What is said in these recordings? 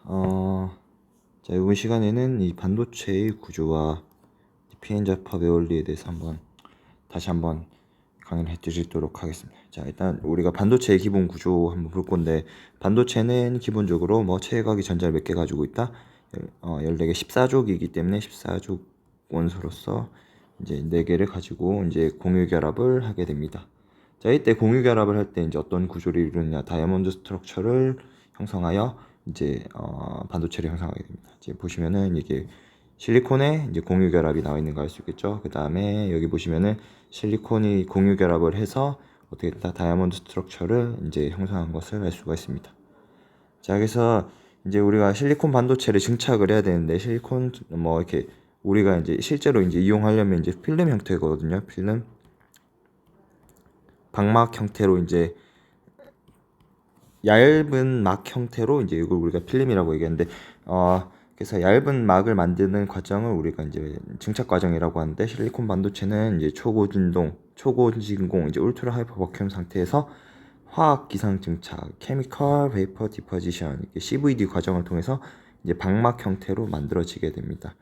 자, 이번 시간에는 이 반도체의 구조와 피엔자팝의 원리에 대해서 다시 한번 강의를 해드리도록 하겠습니다. 자, 일단 우리가 반도체의 기본 구조 한번 볼 건데, 반도체는 기본적으로 뭐 체각이 전자를 몇 개 가지고 있다? 14개 14족이기 때문에 14족 원소로서 이제 4개를 가지고 이제 공유 결합을 하게 됩니다. 자, 이때 공유 결합을 할 때 이제 어떤 구조를 이루느냐, 다이아몬드 스트럭처를 형성하여 이제 반도체를 형성하게 됩니다. 이제 보시면은 이게 실리콘에 이제 공유 결합이 나와 있는 거 알 수 있겠죠. 그 다음에 여기 보시면은 실리콘이 공유 결합을 해서 어떻게 됐다, 다이아몬드 스트럭처를 이제 형성한 것을 알 수가 있습니다. 자, 그래서 이제 우리가 실리콘 반도체를 증착을 해야 되는데, 실리콘 뭐 이렇게 우리가 이제 실제로 이제 이용하려면 이제 필름 형태거든요. 필름 방막 형태로 이제 얇은 막 형태로 이제 이걸 우리가 필름이라고 얘기하는데, 그래서 얇은 막을 만드는 과정을 우리가 이제 증착 과정이라고 하는데, 실리콘 반도체는 이제 초고진동, 초고진공, 이제 울트라 하이퍼 버큐um 상태에서 화학 기상 증착, 케미컬 베이퍼 디포지션, CVD 과정을 통해서 이제 방막 형태로 만들어지게 됩니다.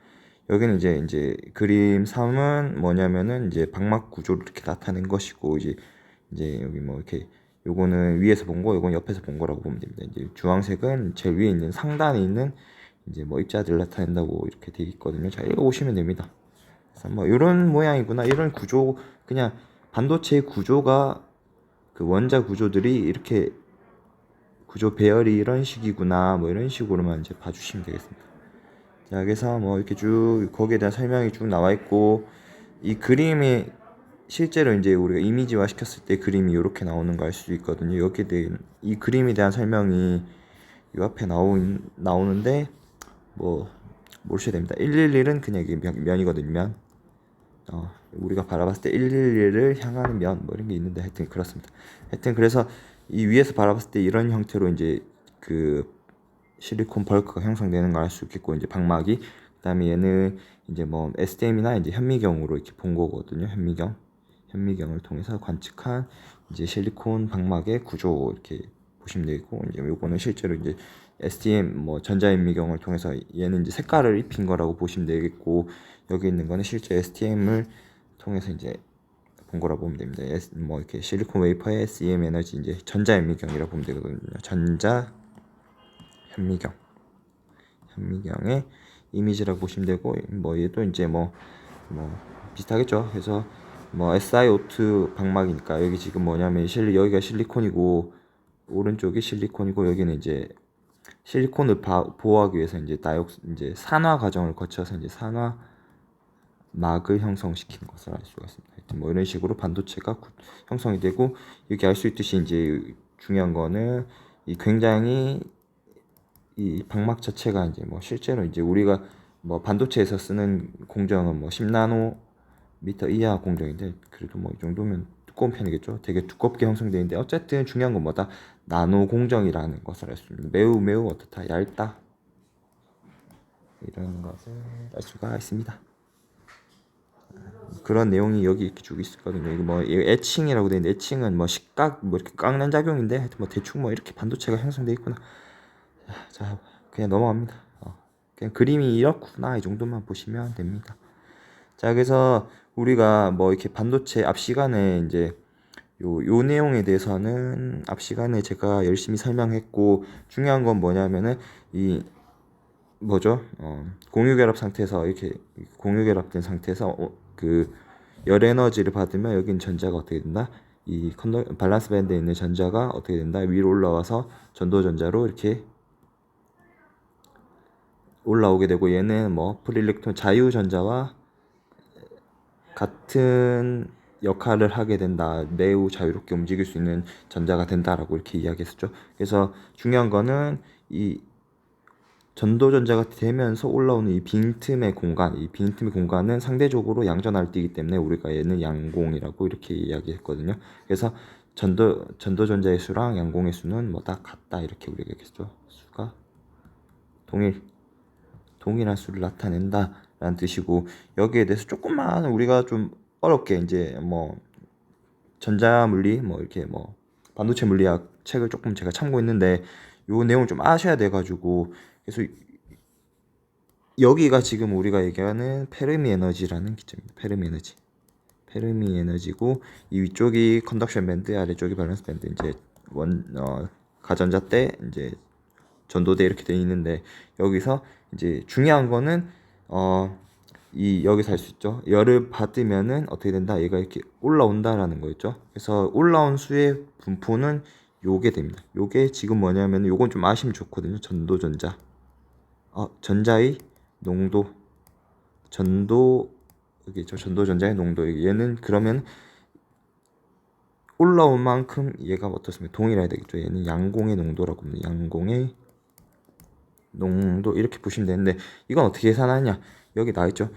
여기는 이제 그림 3은 뭐냐면은 이제 방막 구조를 이렇게 나타낸 것이고, 이제 여기 뭐 이렇게 요거는 위에서 본 거, 요건 옆에서 본 거라고 보면 됩니다. 이제 주황색은 제일 위에 있는 상단에 있는 이제 뭐 입자들 나타낸다고 이렇게 되어 있거든요. 잘 읽어보시면 됩니다. 그래서 뭐 이런 모양이구나, 이런 구조, 그냥 반도체의 구조가 그 원자 구조들이 이렇게 구조 배열이 이런 식이구나, 뭐 이런 식으로만 이제 봐주시면 되겠습니다. 자, 그래서 뭐 이렇게 쭉 거기에 대한 설명이 쭉 나와 있고, 이 그림이 실제로 이제 우리가 이미지화 시켰을 때 그림이 이렇게 나오는 거 알 수 있거든요. 여기에 대한 이 그림에 대한 설명이 이 앞에 나오는데 뭐 모르셔야 됩니다. 111은 그냥 이게 면이거든요. 면. 우리가 바라봤을 때 111을 향하는 면, 뭐 이런 게 있는데, 하여튼 그렇습니다. 하여튼 그래서 이 위에서 바라봤을 때 이런 형태로 이제 그 실리콘 벌크가 형성되는 걸 알 수 있겠고, 이제 방막이, 그다음에 얘는 이제 뭐 STM이나 이제 현미경으로 이렇게 본 거거든요. 현미경을 통해서 관측한 이제 실리콘 방막의 구조, 이렇게 보시면 되고, 이제 요거는 실제로 이제 STM 뭐 전자현미경을 통해서 얘는 이제 색깔을 입힌 거라고 보시면 되겠고, 여기 있는 거는 실제 STM을 통해서 이제 본 거라고 보면 됩니다. 뭐 이렇게 실리콘 웨이퍼의 SEM 에너지, 이제 전자현미경이라고 보면 되거든요. 현미경의 이미지라고 보시면 되고, 뭐 얘도 이제 뭐 비슷하겠죠. 그래서 뭐 SiO2 방막이니까, 여기 지금 뭐냐면 여기가 실리콘이고, 오른쪽이 실리콘이고, 여기는 이제 실리콘을 보호하기 위해서 이제 산화 과정을 거쳐서 이제 산화 막을 형성시킨 것을 알 수가 있습니다. 하여튼 뭐 이런 식으로 반도체가 형성이 되고, 여기 알 수 있듯이 이제 중요한 거는 이 굉장히 이 방막 자체가 이제 뭐 실제로 이제 우리가 뭐 반도체에서 쓰는 공정은 뭐 10나노미터 이하 공정인데, 그래도 뭐 이 정도면 두꺼운 편이겠죠. 되게 두껍게 형성되어 있는데, 어쨌든 중요한 건 뭐다? 나노 공정이라는 것을 알 수 있습니다. 매우 어떻다? 얇다, 이런 것을 알 수가 있습니다. 그런 내용이 여기 이렇게 쭉 있었거든요. 이거 뭐 애칭이라고 되어 있는데, 애칭은 뭐 식각 뭐 이렇게 깎는 작용인데, 하여튼 뭐 대충 뭐 이렇게 반도체가 형성되어 있구나. 자, 그냥 넘어갑니다. 그냥 그림이 이렇구나, 이 정도만 보시면 됩니다. 자, 그래서 우리가 뭐 이렇게 반도체 앞 시간에 이제 요 내용에 대해서는 앞 시간에 제가 열심히 설명했고, 중요한 건 뭐냐면은 이 뭐죠? 공유 결합 상태에서, 이렇게 공유 결합된 상태에서 그 열 에너지를 받으면 여긴 전자가 어떻게 된다? 이 밸런스 밴드에 있는 전자가 어떻게 된다? 위로 올라와서 전도 전자로 이렇게 올라오게 되고, 얘는 뭐 프리일렉트론 자유 전자와 같은 역할을 하게 된다. 매우 자유롭게 움직일 수 있는 전자가 된다라고 이렇게 이야기했었죠. 그래서 중요한 거는 이 전도전자가 되면서 올라오는 이 빈틈의 공간은 상대적으로 양전하를 띠기 때문에 우리가 얘는 양공이라고 이렇게 이야기했거든요. 그래서 전도전자의 수랑 양공의 수는 뭐 다 같다, 이렇게 우리가 얘기했죠. 수가 동일한 수를 나타낸다라는 뜻이고, 여기에 대해서 조금만 우리가 좀 어렵게 이제 뭐 전자물리 뭐 이렇게 뭐 반도체 물리학 책을 조금 제가 참고했는데, 요 내용 좀 아셔야 돼가지고. 그래서 여기가 지금 우리가 얘기하는 페르미 에너지라는 기점입니다. 페르미 에너지고, 이 위쪽이 컨덕션 밴드, 아래쪽이 밸런스 밴드. 이제 가전자 때 이제 전도대 이렇게 되어 있는데, 여기서 이제 중요한 거는 이 여기서 할 수 있죠. 열을 받으면은 어떻게 된다? 얘가 이렇게 올라온다라는 거였죠. 그래서 올라온 수의 분포는 요게 됩니다. 요게 지금 뭐냐면, 요건 좀 아시면 좋거든요. 전도전자. 전자의 농도, 여기 있죠. 전도전자의 농도. 얘는 그러면 올라온 만큼 얘가 어떻습니까? 동일해야 되겠죠. 얘는 양공의 농도라고 합니다. 양공의 농도, 이렇게 보시면 되는데, 이건 어떻게 계산하냐? 여기 나와있죠.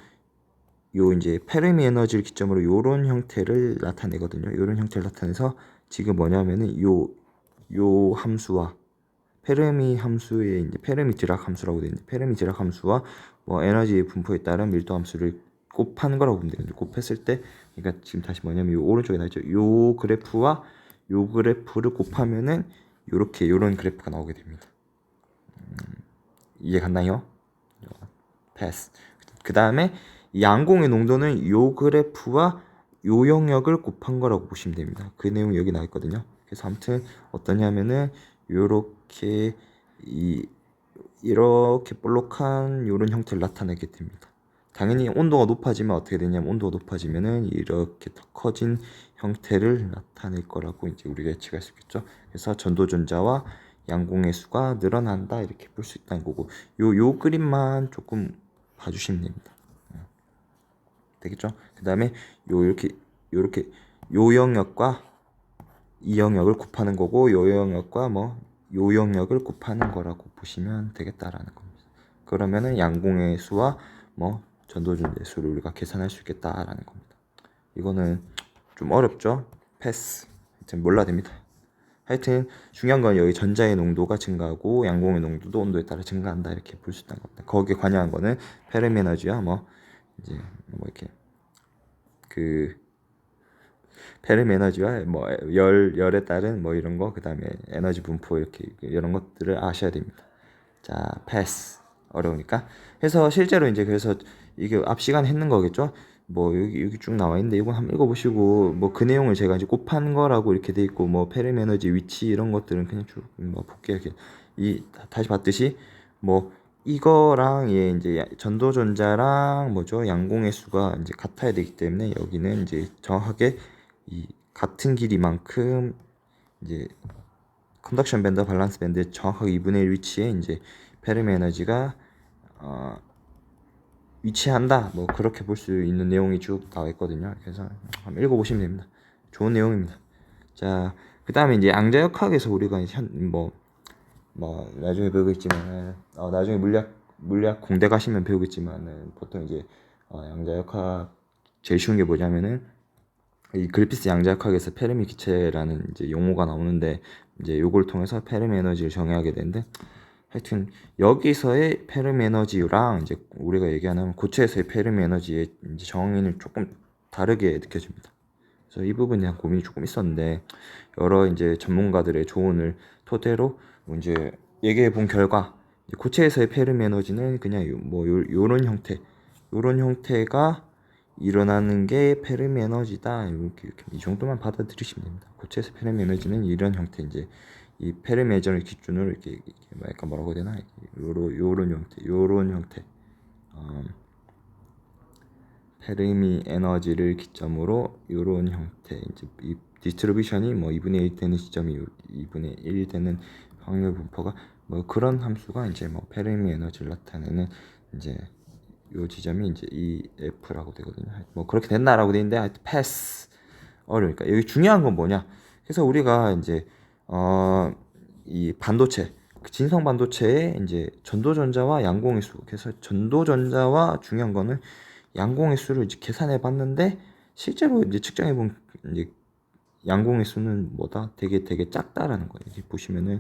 요 이제 페르미 에너지를 기점으로 요런 형태를 나타내거든요. 요런 형태를 나타내서 지금 뭐냐면은 요 함수와 페르미 함수의 이제 페르미 디락 함수라고 되어 있는데, 페르미 디락 함수와 뭐 에너지 분포에 따른 밀도 함수를 곱하는 거라고 보면 되거든요. 곱했을 때, 그러니까 지금 다시 뭐냐면 요 오른쪽에 나있죠. 요 그래프와 요 그래프를 곱하면은 요런 그래프가 나오게 됩니다. 이해 갔나요? 패스. 그 다음에 양공의 농도는 요 그래프와 요 영역을 곱한 거라고 보시면 됩니다. 그 내용이 여기 나와 있거든요. 그래서 아무튼 어떠냐면은 요렇게 이렇게 볼록한 요런 형태를 나타내게 됩니다. 당연히 온도가 높아지면 어떻게 되냐면, 온도가 높아지면은 이렇게 더 커진 형태를 나타낼 거라고 이제 우리가 예측할 수 있겠죠. 그래서 전도전자와 양공의 수가 늘어난다, 이렇게 볼 수 있다는 거고, 요 그림만 조금 봐주시면 됩니다. 되겠죠? 그 다음에 요렇게 요 영역과 이 영역을 곱하는 거고, 요 영역과 요 영역을 곱하는 거라고 보시면 되겠다라는 겁니다. 그러면은 양공의 수와 전도준의 수를 우리가 계산할 수 있겠다라는 겁니다. 이거는 좀 어렵죠? 패스. 하여튼 몰라야 됩니다. 하여튼 중요한 건 여기 전자의 농도가 증가하고 양공의 농도도 온도에 따라 증가한다, 이렇게 볼 수 있다는 겁니다. 거기에 관여한 거는 페르미 에너지와 이제 이렇게 그 페르미 에너지와 열에 따른 이런 거, 그 다음에 에너지 분포, 이렇게 이런 것들을 아셔야 됩니다. 자, 패스. 어려우니까. 그래서 실제로 이제 그래서 이게 앞 시간에 했는 거겠죠. 여기 쭉 나와 있는데, 이건 한번 읽어보시고, 그 내용을 제가 이제 곱한 거라고 이렇게 돼 있고, 페르미 에너지 위치 이런 것들은 그냥 쭉 볼게요. 이렇게 다시 봤듯이 이거랑 얘 이제 전도전자랑 양공의 수가 이제 같아야 되기 때문에, 여기는 이제 정확하게 이 같은 길이만큼 이제 컨덕션 밴드, 밸런스 밴드 정확하게 2분의 1 위치에 이제 페르미 에너지가 위치한다, 그렇게 볼 수 있는 내용이 쭉 나와 있거든요. 그래서 한번 읽어보시면 됩니다. 좋은 내용입니다. 자, 그 다음에 이제 양자역학에서 우리가 나중에 배우겠지만, 나중에 물리학 공대 가시면 배우겠지만, 보통 이제 양자역학 제일 쉬운 게 뭐냐면은, 이 그리피스 양자역학에서 페르미 기체라는 이제 용어가 나오는데, 이제 요걸 통해서 페르미 에너지를 정의하게 되는데, 하여튼 여기서의 페르미 에너지랑 이제 우리가 얘기하는 고체에서의 페르미 에너지의 이제 정의는 조금 다르게 느껴집니다. 그래서 이 부분에 대한 고민이 조금 있었는데, 여러 이제 전문가들의 조언을 토대로 이제 얘기해 본 결과, 고체에서의 페르미 에너지는 그냥 요런 형태가 일어나는 게 페르미 에너지다, 이렇게 이 정도만 받아들이시면 됩니다. 고체에서 페르미 에너지는 이런 형태, 이제 이 페르미 에너지를 기준으로 이렇게 약간 뭐라고 해야 되나, 요런 형태, 페르미 에너지를 기점으로 요런 형태, 이제 이 디스트리뷰션이 2분의 1 되는 시점이 2분의 1 되는 확률 분포가 그런 함수가 이제 페르미 에너지를 나타내는 이제 요 지점이 이제 EF라고 되거든요. 그렇게 된다라고 돼 있는데, 하여튼 패스. 어려우니까 여기 중요한 건 뭐냐? 그래서 우리가 이제 이 반도체, 진성 반도체의 이제 전도전자와 양공의 수. 그래서 전도전자와 중요한 거는 양공의 수를 이제 계산해 봤는데, 실제로 이제 측정해 본 이제 양공의 수는 되게 작다라는 거예요. 이렇게 보시면은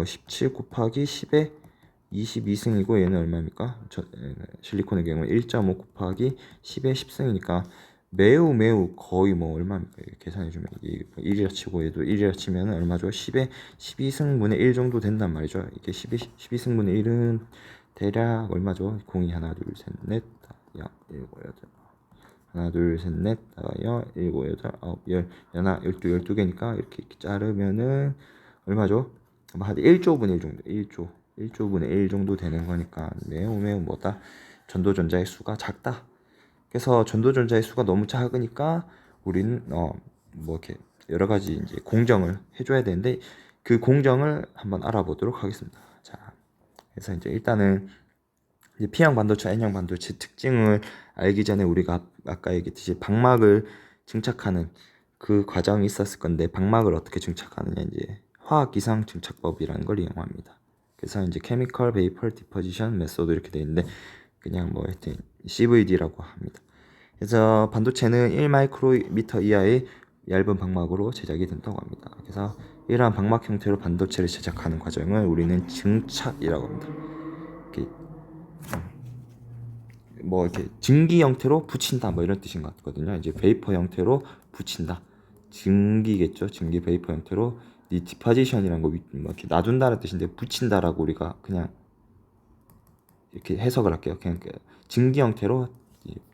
17 곱하기 10에 22승이고, 얘는 얼마입니까? 실리콘의 경우 1.5 곱하기 10에 10승이니까 매우 거의 뭐 얼마입니까? 계산해 주면 이게 1이라 치고 얘도 1이라 치면은 얼마죠? 10에 12승분의 1 정도 된단 말이죠. 이게 12승분의 1은 대략 얼마죠? 공이 하나 둘 셋 넷 야 일곱 여덟 하나 둘 셋 넷 다여 일곱 여덟 아홉 열 열하나 열두 12개니까 이렇게 자르면은 얼마죠? 아마 한 1조 분의 1 정도 1조 분의 1 정도 되는 거니까 매우 뭐다? 전도전자의 수가 작다. 그래서 전도전자의 수가 너무 작으니까 우리는 뭐 이렇게 여러 가지 이제 공정을 해줘야 되는데 그 공정을 한번 알아보도록 하겠습니다. 자, 그래서 이제 일단은 이제 P형 반도체, N형 반도체 특징을 알기 전에 우리가 아까 얘기했듯이 방막을 증착하는 그 과정이 있었을 건데 방막을 어떻게 증착하느냐 이제 화학기상 증착법이라는 걸 이용합니다. 그래서 이제 Chemical Vapor Deposition Method 이렇게 돼 있는데 그냥 뭐 하여튼 CVD라고 합니다. 그래서 반도체는 1마이크로미터 이하의 얇은 방막으로 제작이 된다고 합니다. 그래서 이러한 방막 형태로 반도체를 제작하는 과정을 우리는 증착이라고 합니다. 이렇게 뭐 이렇게 증기 형태로 붙인다 뭐 이런 뜻인 것 같거든요. 이제 베이퍼 형태로 붙인다. 증기겠죠. 증기 베이퍼 형태로 이 디파지션이란 거 뭐 이렇게 놔둔다는 뜻인데 붙인다라고 우리가 그냥 이렇게 해석을 할게요. 그냥 증기 형태로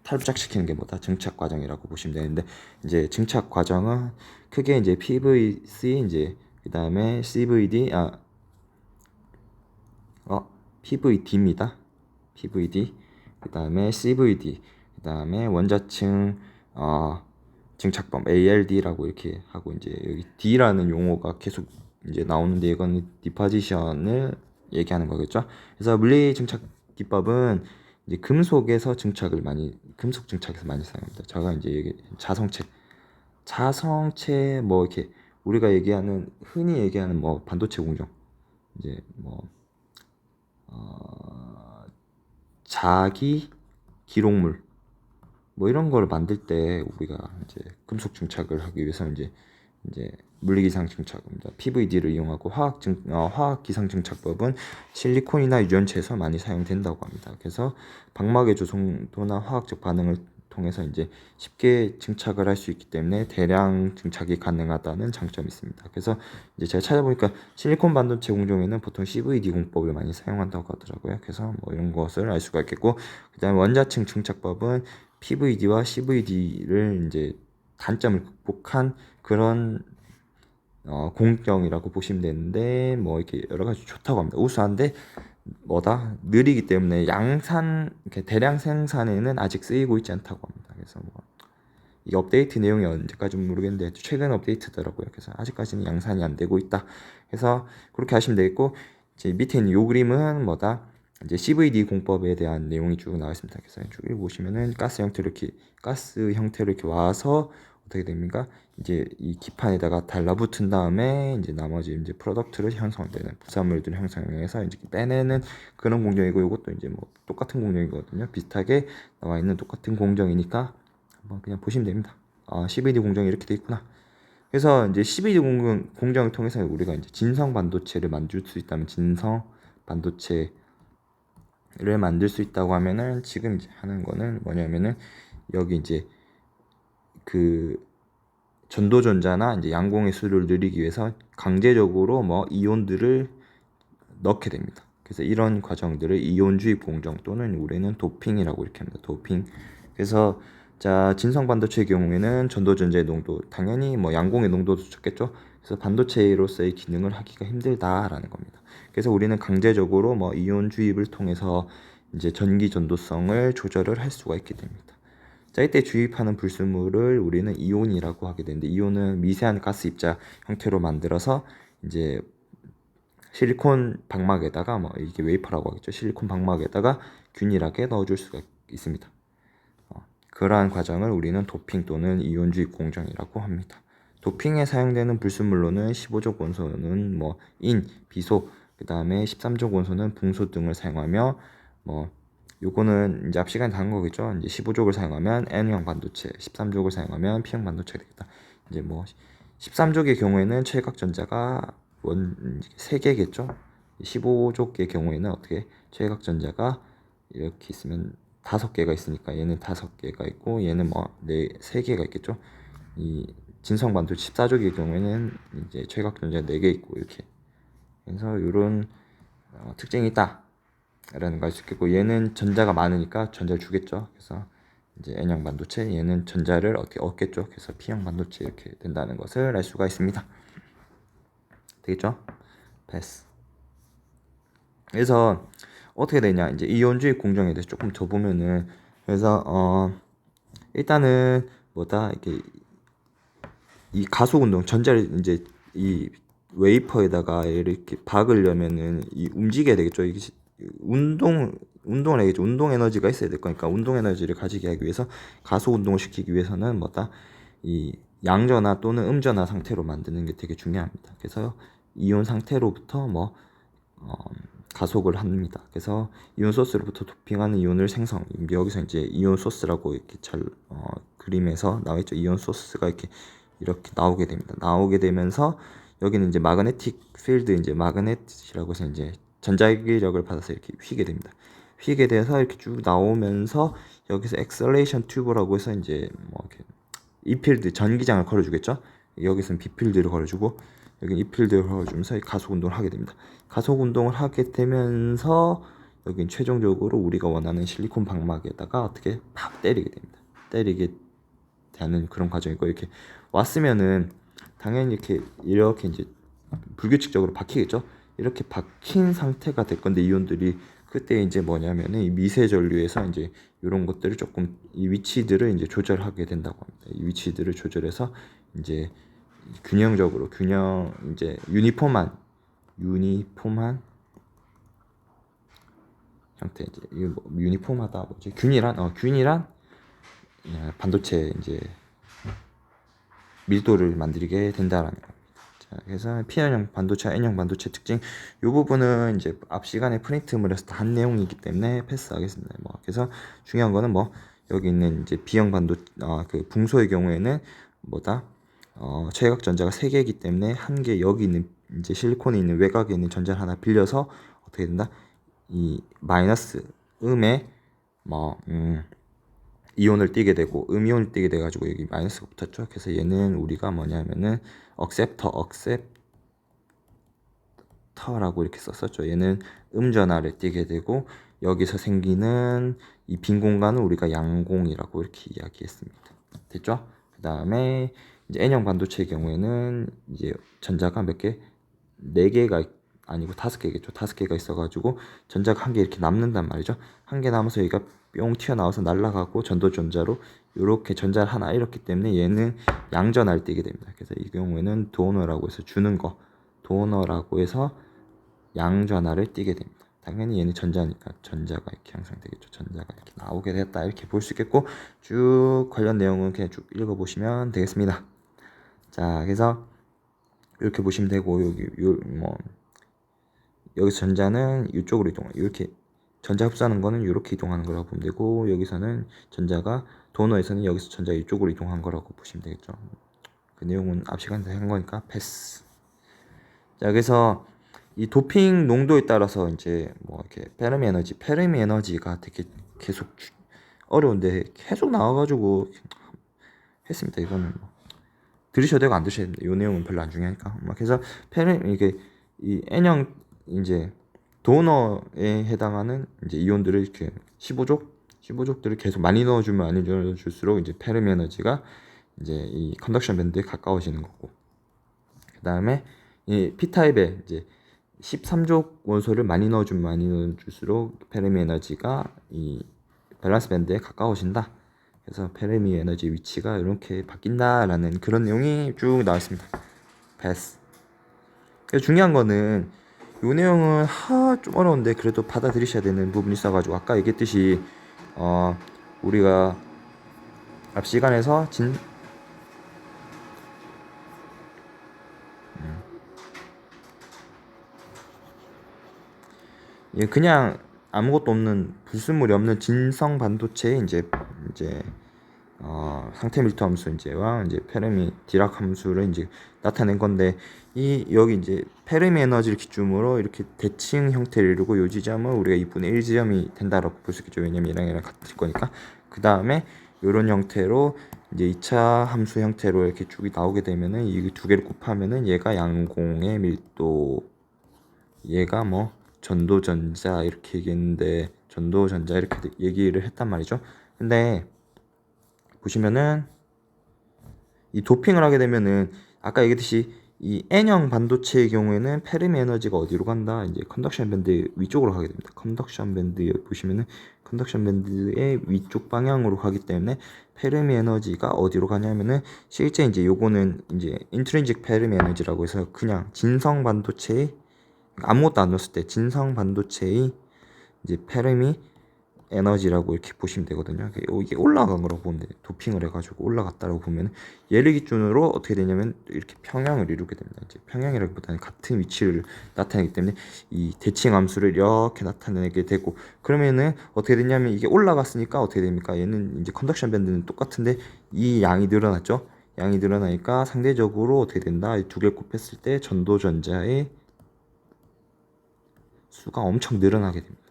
탈부착시키는 게 뭐다? 증착 과정이라고 보시면 되는데 이제 증착 과정은 크게 이제 PVC 이제 그다음에 CVD PVD입니다. PVD 그다음에 CVD 그다음에 원자층 증착법 ALD라고 이렇게 하고 이제 여기 D라는 용어가 계속 이제 나오는데 이건 디포지션을 얘기하는 거겠죠. 그래서 물리 증착 기법은 이제 금속 증착에서 많이 사용합니다. 제가 이제 자성체 뭐 이렇게 우리가 얘기하는 흔히 얘기하는 뭐 반도체 공정 이제 뭐 자기 기록물 뭐 이런 걸 만들 때 우리가 이제 금속 증착을 하기 위해서 이제 물리기상 증착입니다. PVD를 이용하고 화학 기상 증착법은 실리콘이나 유연체에서 많이 사용된다고 합니다. 그래서 방막의 조성도나 화학적 반응을 통해서 이제 쉽게 증착을 할 수 있기 때문에 대량 증착이 가능하다는 장점이 있습니다. 그래서 이제 제가 찾아보니까 실리콘 반도체 공정에는 보통 CVD 공법을 많이 사용한다고 하더라고요. 그래서 뭐 이런 것을 알 수가 있겠고, 그다음에 원자층 증착법은 PVD와 CVD를 이제 단점을 극복한 그런 공정이라고 보시면 되는데 뭐 이렇게 여러 가지 좋다고 합니다. 우수한데 뭐다 느리기 때문에 이렇게 대량 생산에는 아직 쓰이고 있지 않다고 합니다. 그래서 뭐 이 업데이트 내용이 언제까지 모르겠는데 최근 업데이트더라고요. 그래서 아직까지는 양산이 안 되고 있다. 그래서 그렇게 하시면 되겠고 이제 밑에 있는 요 그림은 뭐다 이제 CVD 공법에 대한 내용이 쭉 나와 있습니다. 그래서 쭉 보시면은 가스 형태로 이렇게 와서 어떻게 됩니까? 이제 이 기판에다가 달라붙은 다음에 이제 나머지 이제 프로덕트를 형성되는 부산물들을 형성해서 이제 빼내는 그런 공정이고 이것도 이제 뭐 똑같은 공정이거든요. 비슷하게 나와 있는 똑같은 공정이니까 한번 그냥 보시면 됩니다. CVD 공정이 이렇게 돼 있구나. 그래서 이제 CVD 공정을 통해서 우리가 이제 진성 반도체를 만들 수 있다면 진성 반도체를 만들 수 있다고 하면은 지금 이제 하는 거는 뭐냐면은 여기 이제 그 전도전자나 이제 양공의 수를 늘리기 위해서 강제적으로 뭐 이온들을 넣게 됩니다. 그래서 이런 과정들을 이온 주입 공정 또는 우리는 도핑이라고 이렇게 합니다. 도핑. 그래서 자 진성 반도체의 경우에는 전도전자의 농도 당연히 뭐 양공의 농도도 적겠죠. 그래서 반도체로서의 기능을 하기가 힘들다라는 겁니다. 그래서 우리는 강제적으로 뭐 이온 주입을 통해서 이제 전기 전도성을 조절을 할 수가 있게 됩니다. 자, 이때 주입하는 불순물을 우리는 이온이라고 하게 되는데 이온은 미세한 가스 입자 형태로 만들어서 이제 실리콘 방막에다가 뭐 이게 웨이퍼라고 하겠죠. 실리콘 방막에다가 균일하게 넣어줄 수가 있습니다. 그러한 과정을 우리는 도핑 또는 이온 주입 공정이라고 합니다. 도핑에 사용되는 불순물로는 15족 원소는 뭐 인, 비소, 그 다음에 13족 원소는 붕소 등을 사용하며 뭐 요거는 이제 앞 시간에 다 한 거겠죠. 이제 15족을 사용하면 N형 반도체, 13족을 사용하면 P형 반도체가 되겠다. 이제 뭐 13족의 경우에는 최각전자가 3개겠죠. 15족의 경우에는 어떻게 최각전자가 이렇게 있으면 5개가 있으니까 얘는 5개가 있고 얘는 뭐 3개가 있겠죠. 이 진성 반도체 14족의 경우에는 이제 최각 전자 4개 있고 이렇게. 그래서 이런 특징이 있다라는 걸 알 수 있겠고 얘는 전자가 많으니까 전자를 주겠죠. 그래서 이제 N형 반도체 얘는 전자를 어떻게 얻겠죠. 그래서 P형 반도체 이렇게 된다는 것을 알 수가 있습니다. 되겠죠? 패스. 그래서 어떻게 되냐 이제 이온주의 공정에 대해서 조금 더 보면은 그래서 일단은 뭐다 이렇게 이 가속 운동 전자를 이제 이 웨이퍼에다가 이렇게 박으려면은 이 움직여야 되겠죠. 이게 운동을 해야겠죠. 운동 에너지가 있어야 될 거니까 운동 에너지를 가지게 하기 위해서 가속 운동을 시키기 위해서는 뭐다 이 양전화 또는 음전화 상태로 만드는 게 되게 중요합니다. 그래서 이온 상태로부터 가속을 합니다. 그래서 이온 소스로부터 도핑하는 이온을 생성. 여기서 이제 이온 소스라고 이렇게 잘 그림에서 나와 있죠. 이온 소스가 이렇게 나오게 됩니다. 나오게 되면서 여기는 이제 마그네틱 필드 이제 마그넷이라고 해서 이제 전자기력을 받아서 이렇게 휘게 됩니다. 휘게 돼서 이렇게 쭉 나오면서 여기서 엑셀레이션 튜브라고 해서 이제 뭐 이렇게 E 필드 전기장을 걸어주겠죠. 여기서는 B 필드를 걸어주고 여기 E 필드를 걸어주면서 가속 운동을 하게 됩니다. 가속 운동을 하게 되면서 여기 최종적으로 우리가 원하는 실리콘 방막에다가 어떻게 팍 때리게 됩니다. 때리게 되는 그런 과정이고 이렇게 왔으면은 당연히 이렇게 이제 불규칙적으로 박히겠죠. 이렇게 박힌 상태가 될 건데 이온들이 그때 이제 뭐냐면은 이 미세 전류에서 이제 이런 것들을 조금 이 위치들을 이제 조절하게 된다고 합니다. 이 위치들을 조절해서 이제 균형적으로 이제 유니폼한 형태 이제 유니폼하다 뭐지 균일한 반도체 이제 밀도를 만들게 된다라는 겁니다. 자, 그래서 P형 반도체, N형 반도체 특징 이 부분은 이제 앞 시간에 프린트물 해서 다 한 내용이기 때문에 패스하겠습니다. 그래서 중요한 거는 여기 있는 이제 B형 그 붕소의 경우에는 최각 전자가 3개이기 때문에 한 개 여기 있는 이제 실리콘에 있는 외곽에 있는 전자를 하나 빌려서 어떻게 된다? 이 마이너스 음에 이온을 띠게 되고 음이온을 띠게 돼 가지고 여기 마이너스가 붙었죠. 그래서 얘는 우리가 뭐냐면은 억셉터라고 이렇게 썼었죠. 얘는 음전하를 띠게 되고 여기서 생기는 이 빈 공간을 우리가 양공이라고 이렇게 이야기했습니다. 됐죠? 그 다음에 이제 N형 반도체의 경우에는 이제 전자가 몇 개? 4개가 아니고 5개겠죠. 5개가 있어가지고 전자가 한 개 이렇게 남는단 말이죠. 한 개 남아서 여기가 뿅 튀어나와서 날아가고 전도전자로 이렇게 전자를 하나 잃었기 때문에 얘는 양전하를 띠게 됩니다. 그래서 이 경우에는 도너라고 해서 주는 거 도너라고 해서 양전하를 띠게 됩니다. 당연히 얘는 전자니까 전자가 이렇게 형성되겠죠. 전자가 이렇게 나오게 됐다 이렇게 볼 수 있겠고 쭉 관련 내용은 그냥 쭉 읽어보시면 되겠습니다. 자, 그래서 이렇게 보시면 되고 여기서 전자는 이쪽으로 이렇게 전자 흡수하는 거는 이렇게 이동하는 거라고 보면 되고 여기서는 전자가 도너에서는 여기서 전자 이쪽으로 이동한 거라고 보시면 되겠죠. 그 내용은 앞 시간에 한 거니까 패스. 자, 그래서 이 도핑 농도에 따라서 이제 이렇게 페르미 에너지가 되게 계속 어려운데 계속 나와가지고 했습니다. 이거는 들으셔도 되고 안 들으셔도 돼요. 이 내용은 별로 안 중요하니까. 그래서 이게 이 N형 이제 도너에 해당하는 이제 이온들을 이렇게 15족들을 계속 많이 넣어줄수록 이제 페르미 에너지가 이제 이 컨덕션 밴드에 가까워지는 거고. 그 다음에 이 P타입의 이제 13족 원소를 많이 넣어줄수록 페르미 에너지가 이 밸런스 밴드에 가까워진다. 그래서 페르미 에너지 위치가 이렇게 바뀐다라는 그런 내용이 쭉 나와 있습니다. 패스. 그래서 중요한 거는 이 내용은 좀 어려운데 그래도 받아들이셔야 되는 부분이 있어가지고 아까 얘기했듯이 우리가 앞 시간에서 그냥 아무것도 없는 불순물이 없는 진성 반도체에 이제 상태 밀도 함수 이제와 이제 페르미 디락 함수를 이제 나타낸 건데, 이 여기 이제 페르미 에너지를 기준으로 이렇게 대칭 형태를 이루고 요 지점은 우리가 2분의 1 지점이 된다라고 볼 수 있겠죠. 왜냐면 얘랑 같을 거니까. 그 다음에 이런 형태로 이제 2차 함수 형태로 이렇게 쭉 나오게 되면은 이 두 개를 곱하면은 얘가 양공의 밀도, 얘가 뭐 전도전자 이렇게 얘기했는데, 전도전자 이렇게 얘기를 했단 말이죠. 근데 보시면은 이 도핑을 하게 되면은 아까 얘기했듯이 이 N형 반도체의 경우에는 페르미 에너지가 어디로 간다? 이제 컨덕션 밴드 위쪽으로 가게 됩니다. 컨덕션 밴드 여기 보시면은 컨덕션 밴드의 위쪽 방향으로 가기 때문에 페르미 에너지가 어디로 가냐면은 실제 이제 요거는 이제 인트린직 페르미 에너지라고 해서 그냥 진성 반도체의, 아무것도 안 넣었을 때 진성 반도체의 이제 페르미 에너지라고 이렇게 보시면 되거든요. 이게 올라간 거라고 보면 돼요. 도핑을 해가지고 올라갔다라고 보면 얘를 기준으로 어떻게 되냐면 이렇게 평형을 이루게 됩니다. 이제 평형이라기보다는 같은 위치를 나타내기 때문에 이 대칭 함수를 이렇게 나타내게 되고, 그러면은 어떻게 되냐면 이게 올라갔으니까 어떻게 됩니까? 얘는 이제 컨덕션 밴드는 똑같은데 이 양이 늘어났죠. 양이 늘어나니까 상대적으로 어떻게 된다? 이 두 개를 곱했을 때 전도 전자의 수가 엄청 늘어나게 됩니다.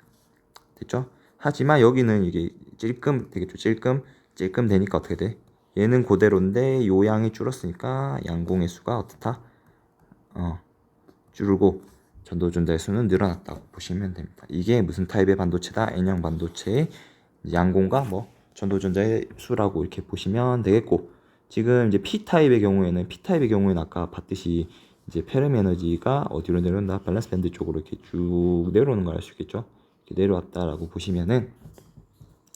됐죠? 하지만 여기는 이게 찔끔 되겠죠. 찔끔 되니까 어떻게 돼? 얘는 그대로인데 요 양이 줄었으니까 양공의 수가 어떻다? 줄고 전도전자의 수는 늘어났다고 보시면 됩니다. 이게 무슨 타입의 반도체다? N형 반도체의 양공과 뭐 전도전자의 수라고 이렇게 보시면 되겠고, 지금 이제 P타입의 경우에는 아까 봤듯이 이제 페르미 에너지가 어디로 내려온다? 밸런스 밴드 쪽으로 이렇게 쭉 내려오는 걸 알 수 있겠죠? 이렇게 내려왔다라고 보시면은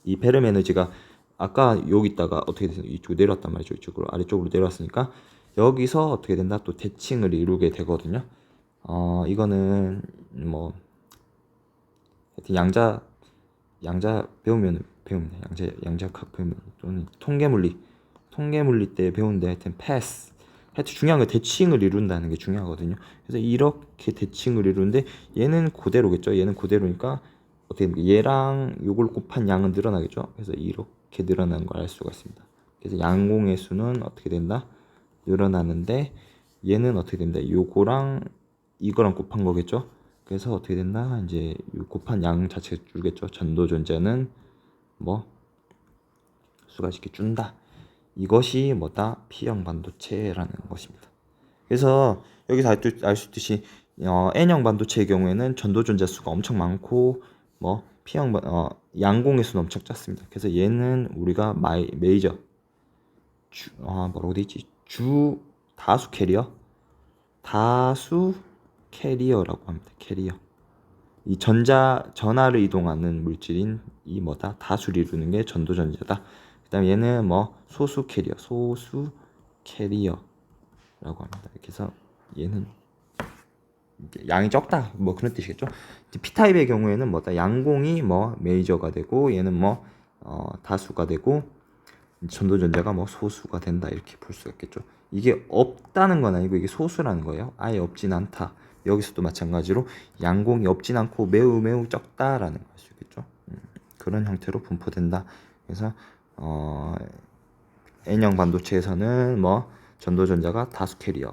이 페르미 에너지가 아까 여기 있다가 어떻게 돼서 이쪽으로 내려왔단 말이죠. 이쪽으로 아래쪽으로 내려왔으니까 여기서 어떻게 된다? 또 대칭을 이루게 되거든요. 이거는 뭐 하여튼 양자 배우면 양자학 배우면, 또는 통계물리 때 배우는데 하여튼 패스, 하여튼 중요한 건 대칭을 이룬다는 게 중요하거든요. 그래서 이렇게 대칭을 이루는데 얘는 그대로겠죠. 얘는 그대로니까 어떻게 됩니까? 얘랑 요걸 곱한 양은 늘어나겠죠. 그래서 이렇게 늘어나는 걸 알 수가 있습니다. 그래서 양공의 수는 어떻게 된다? 늘어나는데 얘는 어떻게 됩니다? 요거랑 이거랑 곱한 거겠죠. 그래서 어떻게 된다? 이제 곱한 양 자체가 줄겠죠. 전도 존재는 뭐 수가 이렇게 준다. 이것이 뭐다? P형 반도체라는 것입니다. 그래서 여기서 알 수 있듯이 N형 반도체의 경우에는 전도 존재 수가 엄청 많고 뭐 P형 양공의 수는 엄청 작습니다. 그래서 얘는 우리가 메이저 뭐라고 돼 있지? 다수 캐리어라고 합니다. 캐리어. 이 전하를 이동하는 물질인 이 뭐다? 다수를 이루는 게 전도전자다. 그 다음에 얘는 뭐 소수 캐리어라고 합니다. 이렇게 해서 얘는 양이 적다, 뭐 그런 뜻이겠죠. P타입의 경우에는 뭐다? 양공이 뭐 메이저가 되고 얘는 뭐 다수가 되고 전도전자가 뭐 소수가 된다, 이렇게 볼 수가 있겠죠. 이게 없다는 건 아니고 이게 소수라는 거예요. 아예 없진 않다. 여기서도 마찬가지로 양공이 없진 않고 매우 적다라는 걸 수 있겠죠. 그런 형태로 분포된다. 그래서 N형 반도체에서는 뭐 전도전자가 다수 캐리어,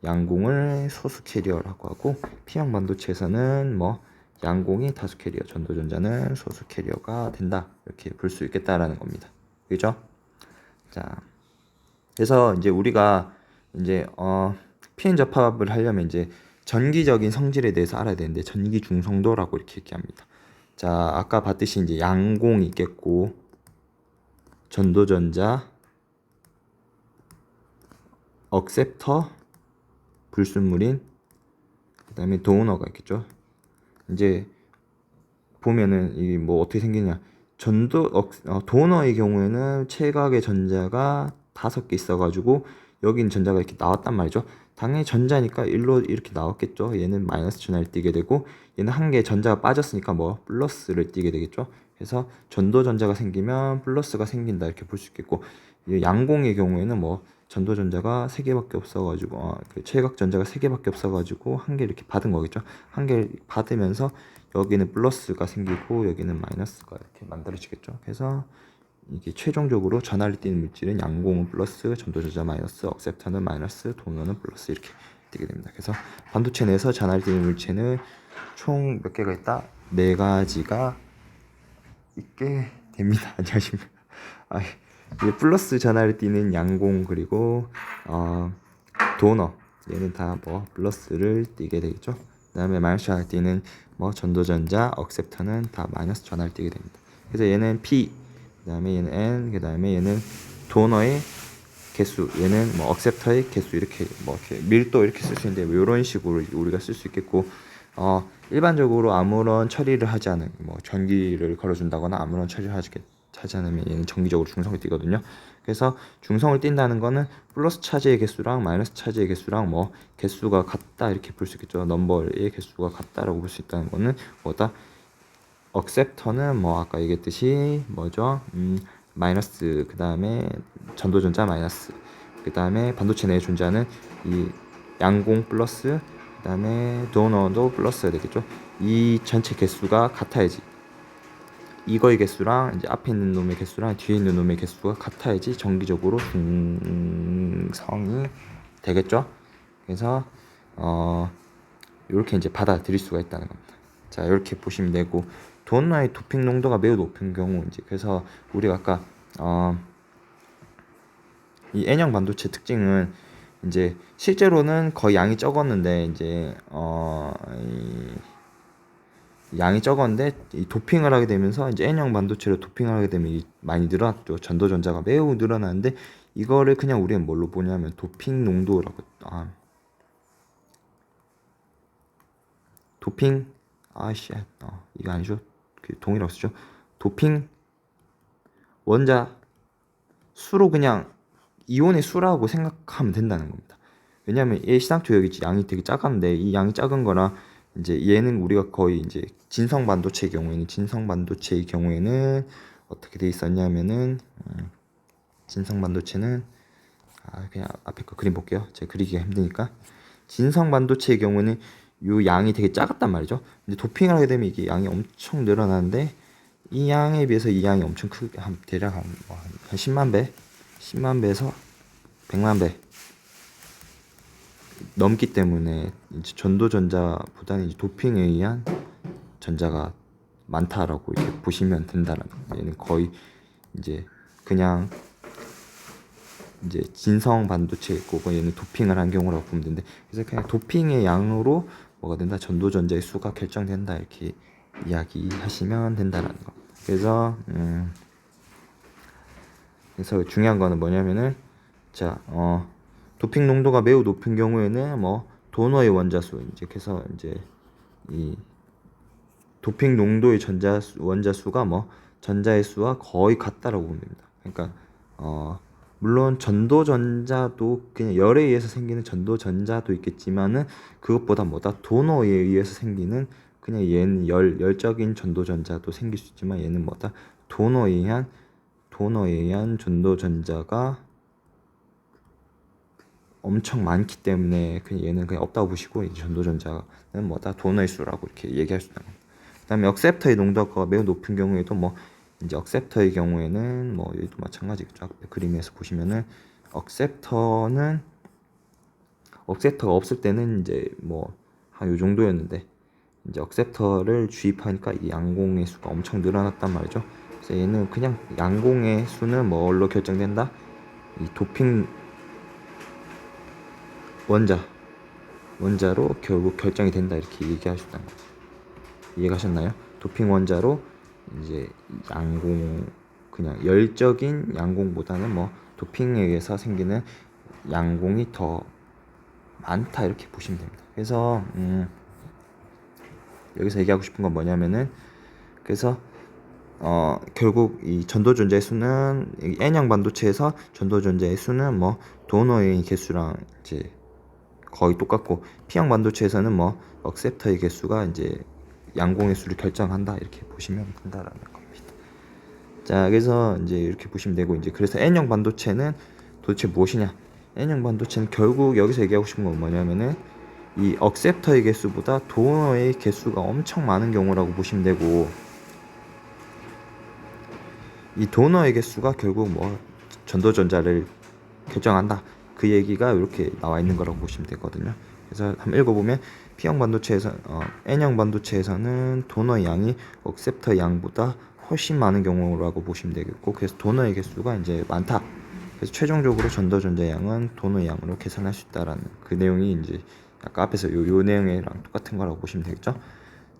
양공을 소수 캐리어라고 하고, P형 반도체에서는 뭐 양공이 다수 캐리어, 전도전자는 소수 캐리어가 된다, 이렇게 볼 수 있겠다라는 겁니다. 그죠? 자, 그래서 이제 우리가 이제 PN 접합을 하려면 이제 전기적인 성질에 대해서 알아야 되는데 전기 중성도라고 이렇게 얘기합니다. 자, 아까 봤듯이 이제 양공이 있겠고 전도전자, 억셉터, 불순물인, 그 다음에 도너가 있겠죠. 이제 보면은 이 뭐 어떻게 생기냐, 도너의 경우에는 최각의 전자가 5개 있어가지고 여기는 전자가 이렇게 나왔단 말이죠. 당연히 전자니까 일로 이렇게 나왔겠죠. 얘는 마이너스 전하를 띠게 되고 얘는 한 개 전자가 빠졌으니까 뭐 플러스를 띠게 되겠죠. 그래서 전도 전자가 생기면 플러스가 생긴다, 이렇게 볼 수 있겠고, 양공의 경우에는 뭐 전도 전자가 3개밖에 없어가지고 그 최각 전자가 3개밖에 없어가지고 한 개 이렇게 받은 거겠죠. 한 개 받으면서 여기는 플러스가 생기고 여기는 마이너스가 이렇게 만들어지겠죠. 그래서 이게 최종적으로 전하를 띠는 물질은 양공은 플러스, 전도전자 마이너스, 억셉터는 마이너스, 도너는 플러스 이렇게 되게 됩니다. 그래서 반도체 내에서 전하를 띠는 물체는 총 몇 개가 있다? 네 가지가 있게 됩니다. 안녕하십니까? 이게 플러스 전하를 띠는 양공 그리고 도너 얘는 다 뭐 플러스를 띠게 되겠죠. 그다음에 마이너스 전하를 띠는 뭐 전도전자, 억셉터는 다 마이너스 전하를 띠게 됩니다. 그래서 얘는 P, 그다음에 얘는 N, 그다음에 얘는 도너의 개수, 얘는 뭐 억셉터의 개수 이렇게 뭐 이렇게 밀도 이렇게 쓸 수 있는데 뭐 이런 식으로 우리가 쓸 수 있겠고 일반적으로 아무런 처리를 하지 않은 뭐 전기를 걸어준다거나 아무런 처리를 하지 않으면 얘는 정기적으로 중성을 띠거든요. 그래서 중성을 띈다는 거는 플러스 차지의 개수랑 마이너스 차지의 개수랑 뭐 개수가 같다 이렇게 볼 수 있겠죠. 넘버의 개수가 같다라고 볼 수 있다는 거는 뭐다? 억셉터는 뭐 아까 얘기했듯이 뭐죠? 마이너스, 그 다음에 전도전자 마이너스, 그 다음에 반도체 내에 존재하는 이 양공 플러스, 그 다음에 도너도 플러스가 되겠죠. 이 전체 개수가 같아야지, 이거의 개수랑 이제 앞에 있는 놈의 개수랑 뒤에 있는 놈의 개수가 같아야지 정기적으로 중성이 되겠죠. 그래서 이렇게 이제 받아들일 수가 있다는 겁니다. 자, 이렇게 보시면 되고, 도너의 도핑 농도가 매우 높은 경우 이제 그래서 우리가 아까 이 N형 반도체 특징은 이제 실제로는 거의 양이 적었는데 이제 양이 적었는데 이 도핑을 하게 되면서 이제 N형 반도체로 도핑을 하게 되면 많이 늘어났죠. 전도전자가 매우 늘어나는데 이거를 그냥 우리는 뭘로 보냐면 도핑 농도라고 도핑 이거 아니죠. 그 동이라고 쓰죠. 도핑 원자 수로 그냥 이온의 수라고 생각하면 된다는 겁니다. 왜냐하면 얘 시상초 여기 양이 되게 작았는데 이 양이 작은 거라 이제 얘는 우리가 거의 이제 진성 반도체의 경우에는 어떻게 돼 있었냐면은 진성 반도체는 그냥 앞에 거 그림 볼게요. 제가 그리기가 힘드니까. 진성 반도체의 경우는 이 양이 되게 작았단 말이죠. 근데 도핑을 하게 되면 이게 양이 엄청 늘어나는데 이 양에 비해서 이 양이 엄청 크게 대략 한 10만 배, 10만 배에서 100만 배 넘기 때문에 이제 전도전자보다는 이제 도핑에 의한 전자가 많다라고 이렇게 보시면 된다는 거예요. 얘는 거의 이제 그냥 이제 진성 반도체 있고 얘는 도핑을 한 경우라고 보면 되는데, 그래서 그냥 도핑의 양으로 뭐가 된다, 전도전자의 수가 결정된다 이렇게 이야기하시면 된다라는 거. 그래서 중요한 거는 뭐냐면은 도핑 농도가 매우 높은 경우에는 뭐 도너의 원자수 이제 그래서 이제 이 도핑 농도의 원자수가 뭐 전자의 수와 거의 같다라고 보면 됩니다. 그러니까 물론 전도전자도 그냥 열에 의해서 생기는 전도전자도 있겠지만은 그것보다 도너에 의해서 생기는 그냥 얘는 열적인 전도전자도 생길 수 있지만 얘는 도너에 의한 전도전자가 엄청 많기 때문에 그냥 얘는 그냥 없다고 보시고 이제 전도전자는 도너의 수라고 이렇게 얘기할 수 있는 겁니다. 그다음에 억셉터의 농도가 매우 높은 경우에도 이제 억셉터의 경우에는 여기도 마찬가지겠죠. 앞에 그림에서 보시면은 억셉터가 없을 때는 이제 한 요 정도였는데 이제 억셉터를 주입하니까 이 양공의 수가 엄청 늘어났단 말이죠. 그래서 얘는 그냥 양공의 수는 뭘로 결정된다? 이 도핑 원자로 결국 결정이 된다 이렇게 얘기할 수 있다는 거죠. 이해가셨나요? 도핑 원자로 이제 양공, 그냥 열적인 양공보다는 도핑에 의해서 생기는 양공이 더 많다 이렇게 보시면 됩니다. 그래서 여기서 얘기하고 싶은 건 뭐냐면은 그래서 결국 이 전도전자의 수는 N형 반도체에서 전도전자의 수는 도너의 개수랑 이제 거의 똑같고 P형 반도체에서는 억셉터의 개수가 이제 양공의 수를 결정한다 이렇게 보시면 된다라는 겁니다. 자, 그래서 이제 이렇게 보시면 되고 이제 그래서 N형 반도체는 도대체 무엇이냐? N형 반도체는 결국 여기서 얘기하고 싶은 건 뭐냐면은 이 억셉터의 개수보다 도너의 개수가 엄청 많은 경우라고 보시면 되고, 이 도너의 개수가 결국 뭐 전도전자를 결정한다. 그 얘기가 이렇게 나와 있는 거라고 보시면 되거든요. 그래서 한번 읽어보면 P형 반도체에서 N형 반도체에서는 도너의 양이 억셉터 양보다 훨씬 많은 경우라고 보시면 되겠고, 그래서 도너의 개수가 이제 많다. 그래서 최종적으로 전도전자 양은 도너의 양으로 계산할 수 있다라는 그 내용이 이제 아까 앞에서 요 내용이랑 똑같은 거라고 보시면 되겠죠.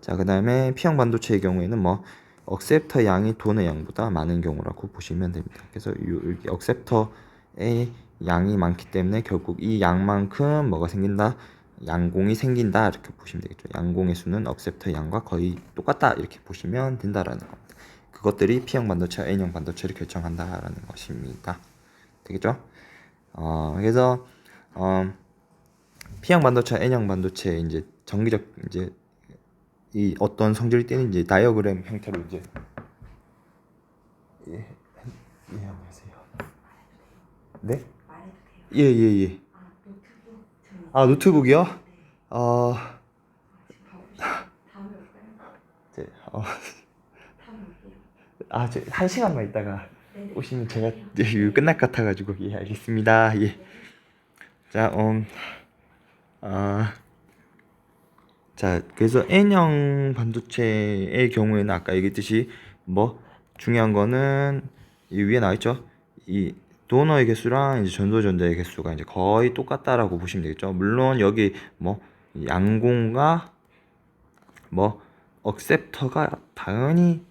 자, 그 다음에 P형 반도체의 경우에는 뭐 억셉터 양이 도너 양보다 많은 경우라고 보시면 됩니다. 그래서 이 억셉터의 양이 많기 때문에 결국 이 양만큼 뭐가 생긴다? 양공이 생긴다, 이렇게 보시면 되겠죠. 양공의 수는 억셉터 양과 거의 똑같다, 이렇게 보시면 된다라는 겁니다. 그것들이 P형 반도체와 N형 반도체를 결정한다라는 것입니다. 되겠죠? 그래서 P형 반도체와 N형 반도체의 이제 정기적 이제 이 어떤 성질을 띠는 이제 다이어그램 형태로 이제 예, 안녕하세요. 네? 예. 아, 노트북이요? 어, 제, 저 1시간만 있다가 오시면 제가 이거 끝날 것 같아가지고. 예, 알겠습니다. 예. 자, 자, 그래서 N형 반도체의 경우에는 아까 얘기했듯이 뭐 중요한 거는 이 위에 나와있죠. 이 도너의 개수랑 이제 전도전자의 개수가 이제 거의 똑같다라고 보시면 되겠죠. 물론 여기 뭐 양공과 뭐 억셉터가 당연히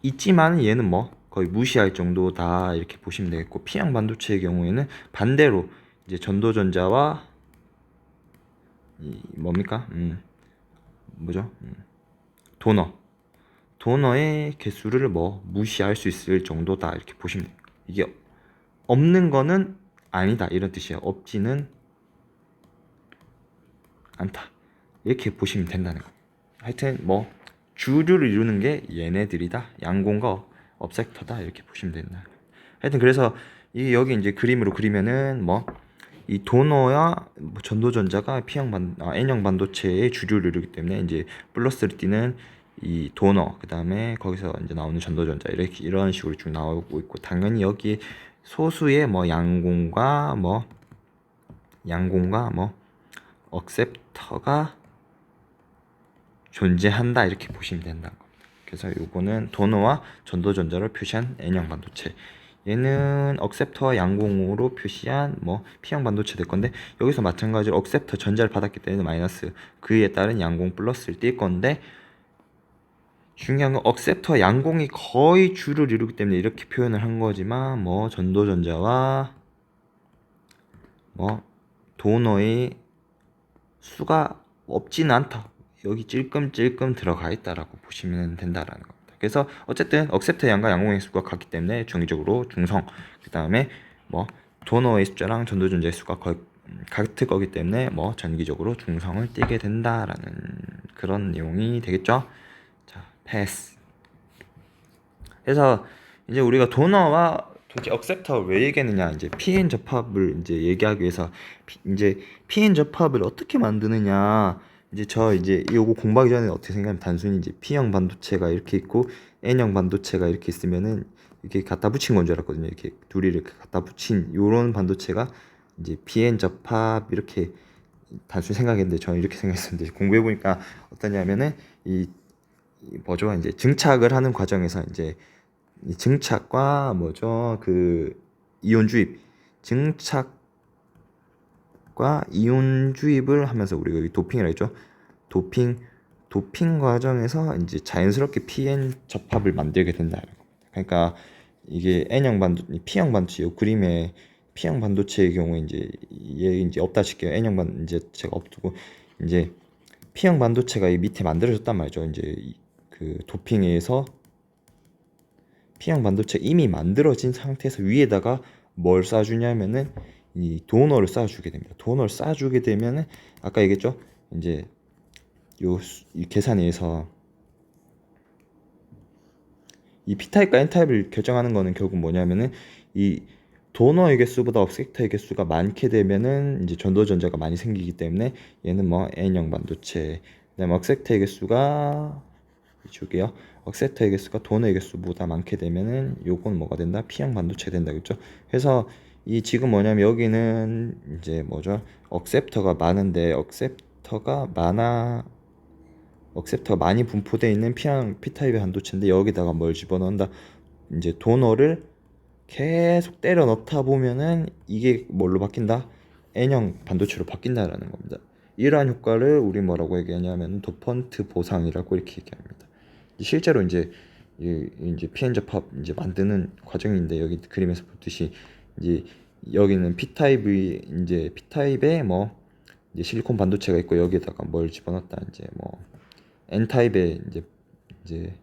있지만 얘는 뭐 거의 무시할 정도다, 이렇게 보시면 되겠고, P형 반도체의 경우에는 반대로 이제 전도전자와 이 뭡니까? 뭐죠? 도너의 개수를 뭐 무시할 수 있을 정도다, 이렇게 보시면 돼요. 이게 없는 거는 아니다, 이런 뜻이에요. 없지는 않다, 이렇게 보시면 된다는 거. 하여튼 뭐 주류를 이루는 게 얘네들이다, 양공과 업섹터다, 이렇게 보시면 된다. 하여튼 그래서 이 여기 이제 그림으로 그리면은 뭐 이 도너와 전도전자가 N형 반도체의 주류를 이루기 때문에 이제 플러스를 띠는 이 도너, 그 다음에 거기서 이제 나오는 전도전자, 이렇게 이런 식으로 쭉 나오고 있고, 당연히 여기 소수의 뭐 양공과 뭐 억셉터가 존재한다, 이렇게 보시면 된다는 겁니다. 그래서 요거는 도너와 전도전자를 표시한 N형 반도체, 얘는 억셉터와 양공으로 표시한 뭐 P형 반도체 될 건데, 여기서 마찬가지로 억셉터 전자를 받았기 때문에 마이너스, 그에 따른 양공 플러스를 띌 건데, 중요한 건 억셉터 양공이 거의 주를 이루기 때문에 이렇게 표현을 한 거지만, 뭐 전도전자와 뭐 도너의 수가 없지는 않다, 여기 찔끔찔끔 들어가 있다라고 보시면 된다라는 겁니다. 그래서 어쨌든 억셉터 양과 양공의 수가 같기 때문에 정기적으로 중성, 그 다음에 뭐 도너의 숫자랑 전도전자의 수가 거의 같을 거기 때문에 뭐 전기적으로 중성을 띠게 된다라는 그런 내용이 되겠죠. 자, 패스. 그래서 이제 우리가 도너와 도대체 억셉터를 왜 얘기했느냐, 이제 PN 접합을 이제 얘기하기 위해서 이제 PN 접합을 어떻게 만드느냐, 이제 이거 공부하기 전에 어떻게 생각하면 단순히 이제 P형 반도체가 이렇게 있고 N형 반도체가 이렇게 있으면은 이렇게 갖다 붙인 건 줄 알았거든요. 이렇게 둘이 이렇게 갖다 붙인 요런 반도체가 이제 PN 접합, 이렇게 단순히 생각했는데 저는 이렇게 생각했었는데, 공부해 보니까 어떠냐면은 이 뭐죠, 이제 증착을 하는 과정에서 이제 이 증착과 뭐죠, 그 이온 주입, 증착과 이온 주입을 하면서 우리가 여기 도핑을 했죠. 도핑 과정에서 이제 자연스럽게 PN 접합을 만들게 된다는 겁니다. 그러니까 이게 P형 반도체, 이 그림에 P형 반도체의 경우에 이제 얘 이제 없다 칠게요. 이제 제가 없두고 이제 P형 반도체가 이 밑에 만들어졌단 말이죠. 이제 그 도핑에서 P형 반도체 이미 만들어진 상태에서 위에다가 뭘 쏴주냐면은 이 도너를 쏴주게 됩니다. 도너를 쏴주게 되면은 아까 얘기했죠. 이제 이 계산에서 이 P타입과 N타입을 결정하는 거는 결국 뭐냐면은 이 도너의 개수보다 억셉터의 개수가 많게 되면은 이제 전도전자가 많이 생기기 때문에 얘는 뭐 N형 반도체, 그다음에 억셉터의 개수가 이쪽이요. 억셉터의 개수가 도너의 개수보다 많게 되면은 요건 뭐가 된다? P형 반도체가 된다, 그죠? 그래서 이 지금 뭐냐면 여기는 이제 뭐죠? 억셉터가 많은데 억셉터가 많이 분포되어 있는 P형 P타입의 반도체인데 여기다가 뭘 집어넣는다? 이제 도너를 계속 때려 넣다 보면은 이게 뭘로 바뀐다? N형 반도체로 바뀐다라는 겁니다. 이러한 효과를 우리 뭐라고 얘기하냐면 도펀트 보상이라고 이렇게 얘기합니다. 실제로 이제 p 엔 접합 이제 만드는 과정인데 여기 그림에서 보듯이 이제 여기는 P 타입의 뭐 이제 실리콘 반도체가 있고 여기에다가 뭘 집어넣었다 이제 뭐 N 타입의 이제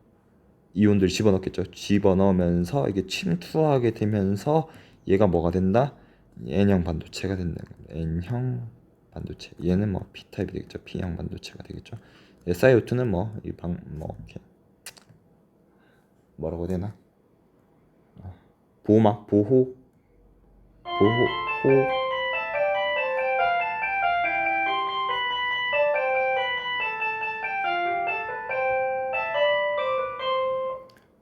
이온들 집어넣겠죠. 집어넣으면서 이게 침투하게 되면서 얘가 뭐가 된다? N형 반도체가 된다. N형 반도체. 얘는 뭐 P 타입이 되겠죠. P형 반도체가 되겠죠. SiO2는 뭐 이 방 뭐 이렇게 뭐라고 해야 되나? 보호막 보호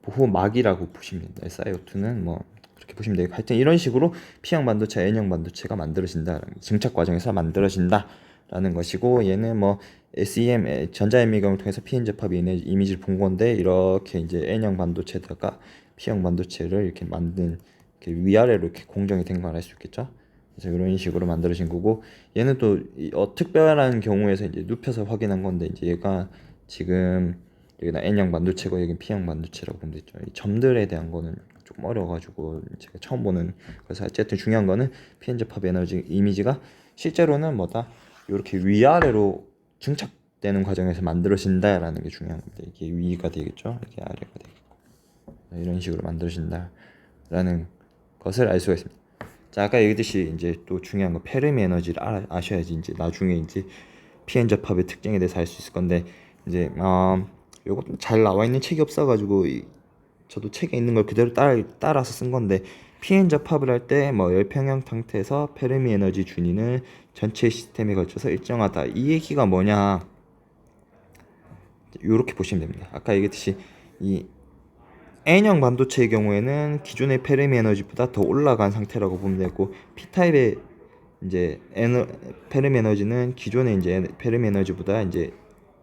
보호막이라고 보시면 됩니다. SiO2는 뭐 그렇게 보시면 되고 하여튼 이런 식으로 P형 반도체, N형 반도체가 만들어진다. 증착 과정에서 만들어진다라는 것이고 얘는 뭐 SEM 전자현미경을 통해서 PN 접합이 이미지를 본 건데 이렇게 이제 N형 반도체에다가 P형 반도체를 이렇게 만든 이렇게 위아래로 이렇게 공정이 된 걸 알 수 있겠죠. 그래서 이런 식으로 만들어진 거고 얘는 또 특별한 경우에서 이제 눕혀서 확인한 건데 이제 얘가 지금 여기다 N형 반도체고 여기 P형 반도체라고 보면 되죠. 이 점들에 대한 거는 조금 어려워가지고 제가 처음 보는. 그래서 어쨌든 중요한 거는 PN 접합 에너지 이미지가 실제로는 뭐다 이렇게 위아래로 증착되는 과정에서 만들어진다라는 게 중요한 겁니다. 이게 위가 되겠죠. 이게 아래가 되겠고 이런 식으로 만들어진다라는 것을 알 수가 있습니다. 자, 아까 얘기했듯이 이제 또 중요한 거 페르미 에너지를 아셔야지 이제 나중에 이제 PN 접합의 특징에 대해서 알 수 있을 건데 이제 요거 잘 나와 있는 책이 없어가지고 저도 책에 있는 걸 그대로 따라서 쓴 건데 PN 접합을 할 때 뭐 열평형 상태에서 페르미 에너지 준위는 전체 시스템에 걸쳐서 일정하다. 이 얘기가 뭐냐? 이렇게 보시면 됩니다. 아까 얘기했듯이 이 N형 반도체의 경우에는 기존의 페르미 에너지보다 더 올라간 상태라고 보면 되고 P타입의 이제 페르미 에너지는 기존의 이제 페르미 에너지보다 이제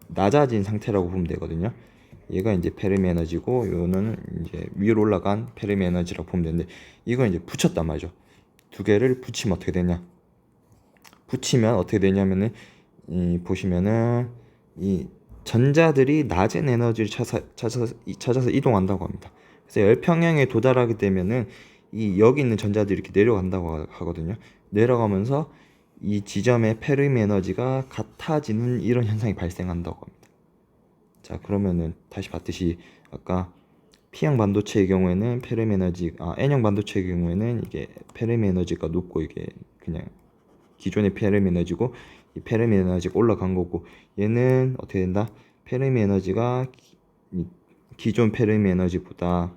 낮아진 상태라고 보면 되거든요. 얘가 이제 페르미 에너지고 요는 이제 위로 올라간 페르미 에너지라고 보면 되는데 이걸 이제 붙였단 말이죠. 두 개를 붙이면 어떻게 되냐? 붙이면 어떻게 되냐면은 보시면은 이 전자들이 낮은 에너지를 찾아서 이동한다고 합니다. 그래서 열평형에 도달하게 되면은 이 여기 있는 전자들이 이렇게 내려간다고 하거든요. 내려가면서 이 지점의 페르미 에너지가 같아지는 이런 현상이 발생한다고 합니다. 자, 그러면은 다시 봤듯이 아까 P형 반도체의 경우에는 N형 반도체의 경우에는 이게 페르미 에너지가 높고 이게 그냥 기존의 페르미 에너지고 이 페르미 에너지가 올라간 거고 얘는 어떻게 된다? 페르미 에너지가 기존 페르미 에너지보다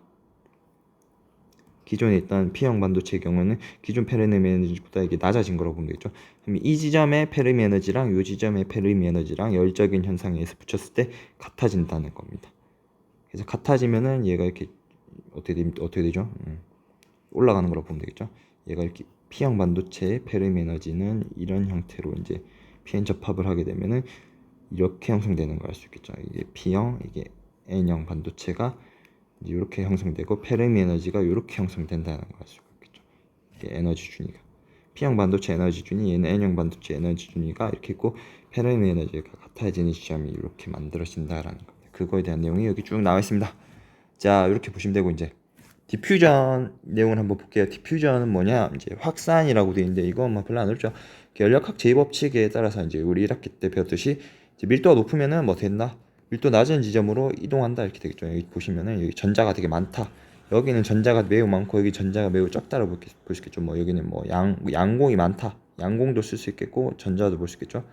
기존에 있던 P형 반도체의 경우는 기존 페르미 에너지보다 이게 낮아진 거라고 보면 되겠죠. 그럼 이 지점의 페르미 에너지랑 이 지점의 페르미 에너지랑 열적인 현상에 의해서 붙였을 때 같아진다는 겁니다. 그래서 같아지면은 얘가 이렇게 어떻게 되죠? 올라가는 거라고 보면 되겠죠. 얘가 이렇게 P형 반도체의 페르미 에너지는 이런 형태로 이제 PN 접합을 하게 되면은 이렇게 형성되는 걸 알 수 있겠죠. 이게 P형, 이게 N형 반도체가 이렇게 형성되고 페르미 에너지가 이렇게 형성된다는 걸 알 수가 있겠죠. 이게 에너지 준위가 P형 반도체 에너지 준위, 얘는 N형 반도체 에너지 준위가 이렇게 있고 페르미 에너지가 같아지는 시점이 이렇게 만들어진다라는 겁니다. 그거에 대한 내용이 여기 쭉 나와 있습니다. 자, 이렇게 보시면 되고 이제 디퓨전 내용을 한번 볼게요. 디퓨전은 뭐냐? 이제 확산이라고 되어 있는데 이건 뭐 별로 안 어렵죠. 연력학 제2법칙에 따라서 이제 우리 1학기 때 배웠듯이 이제 밀도가 높으면은 뭐 된다. 밀도 낮은 지점으로 이동한다 이렇게 되겠죠. 여기 보시면은 여기 전자가 되게 많다. 여기는 전자가 매우 많고 여기 전자가 매우 적다라고 볼 수 있겠죠. 뭐 여기는 뭐 양공이 많다. 양공도 쓸 수 있겠고 전자도 볼 수 있겠죠.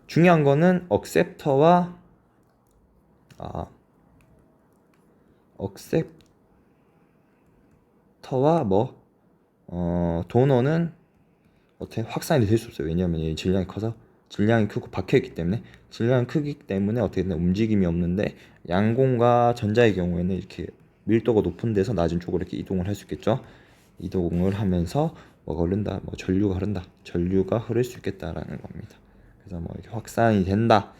중요한 거는 억셉터와 도너는 어떻게 확산이 될 수 없어요. 왜냐하면 얘 질량이 커서 질량이 크고 박혀있기 때문에 질량이 크기 때문에 어떻게 되나 움직임이 없는데 양공과 전자의 경우에는 이렇게 밀도가 높은 데서 낮은 쪽으로 이렇게 이동을 할 수 있겠죠. 이동을 하면서 뭐가 흐른다, 뭐 전류가 흐른다, 전류가 흐를 수 있겠다라는 겁니다. 그래서 뭐 이렇게 확산이 된다.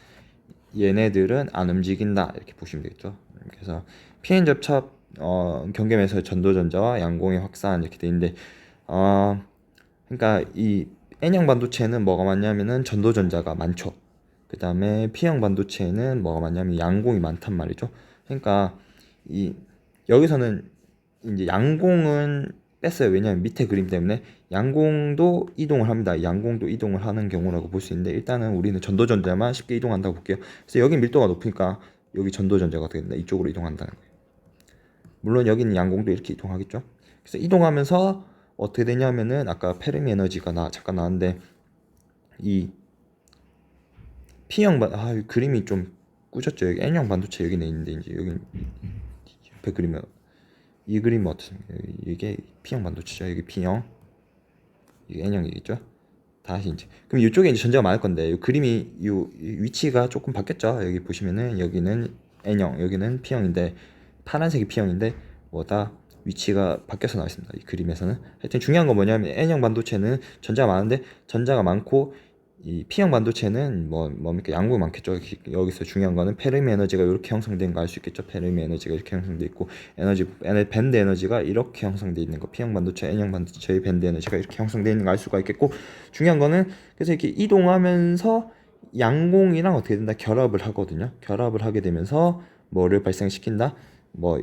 얘네들은 안 움직인다 이렇게 보시면 되겠죠. 그래서 피엔 접촉 경계면에서 전도전자와 양공의 확산 이렇게 돼 있는데 그러니까 이 N형 반도체는 뭐가 많냐면은 전도전자가 많죠. 그 다음에 P형 반도체는 뭐가 많냐면 양공이 많단 말이죠. 그러니까 이 여기서는 이제 양공은 뺐어요. 왜냐하면 밑에 그림 때문에 양공도 이동을 합니다. 양공도 이동을 하는 경우라고 볼 수 있는데 일단은 우리는 전도전자만 쉽게 이동한다고 볼게요. 그래서 여기 밀도가 높으니까 여기 전도전자가 어떻게 된다? 이쪽으로 이동한다는 거예요. 물론 여기는 양공도 이렇게 이동하겠죠. 그래서 이동하면서 어떻게 되냐면은 아까 페르미 에너지가 잠깐 나왔는데 이 P형 그림이 좀 꾸졌죠. 여기 N형 반도체 여기 내 있는데 이제 여기 옆에 그림은 이 그림은 어떻습니까? 이게 P형 반도체죠. 여기 P형, 이게 N형이겠죠. 다시 이제 그럼 이쪽에 이제 전자가 많을 건데 이 그림이 이 위치가 조금 바뀌었죠. 여기 보시면은 여기는 N형, 여기는 P형인데 파란색이 P형인데 뭐다 위치가 바뀌어서 나와 있습니다. 이 그림에서는 하여튼 중요한 건 뭐냐면 N형 반도체는 전자가 많은데 전자가 많고 이 P형 반도체는 뭡니까 양국이 많겠죠. 여기서 중요한 거는 페르미 에너지가 이렇게 형성된 거 알 수 있겠죠. 페르미 에너지가 이렇게 형성돼 있고 밴드 에너지가 이렇게 형성돼 있는 거, P형 반도체, N형 반도체의 밴드 에너지가 이렇게 형성돼 있는 거 알 수가 있겠고 중요한 거는 그래서 이렇게 이동하면서 양공이랑 어떻게 된다 결합을 하거든요. 결합을 하게 되면서 뭐를 발생시킨다. 뭐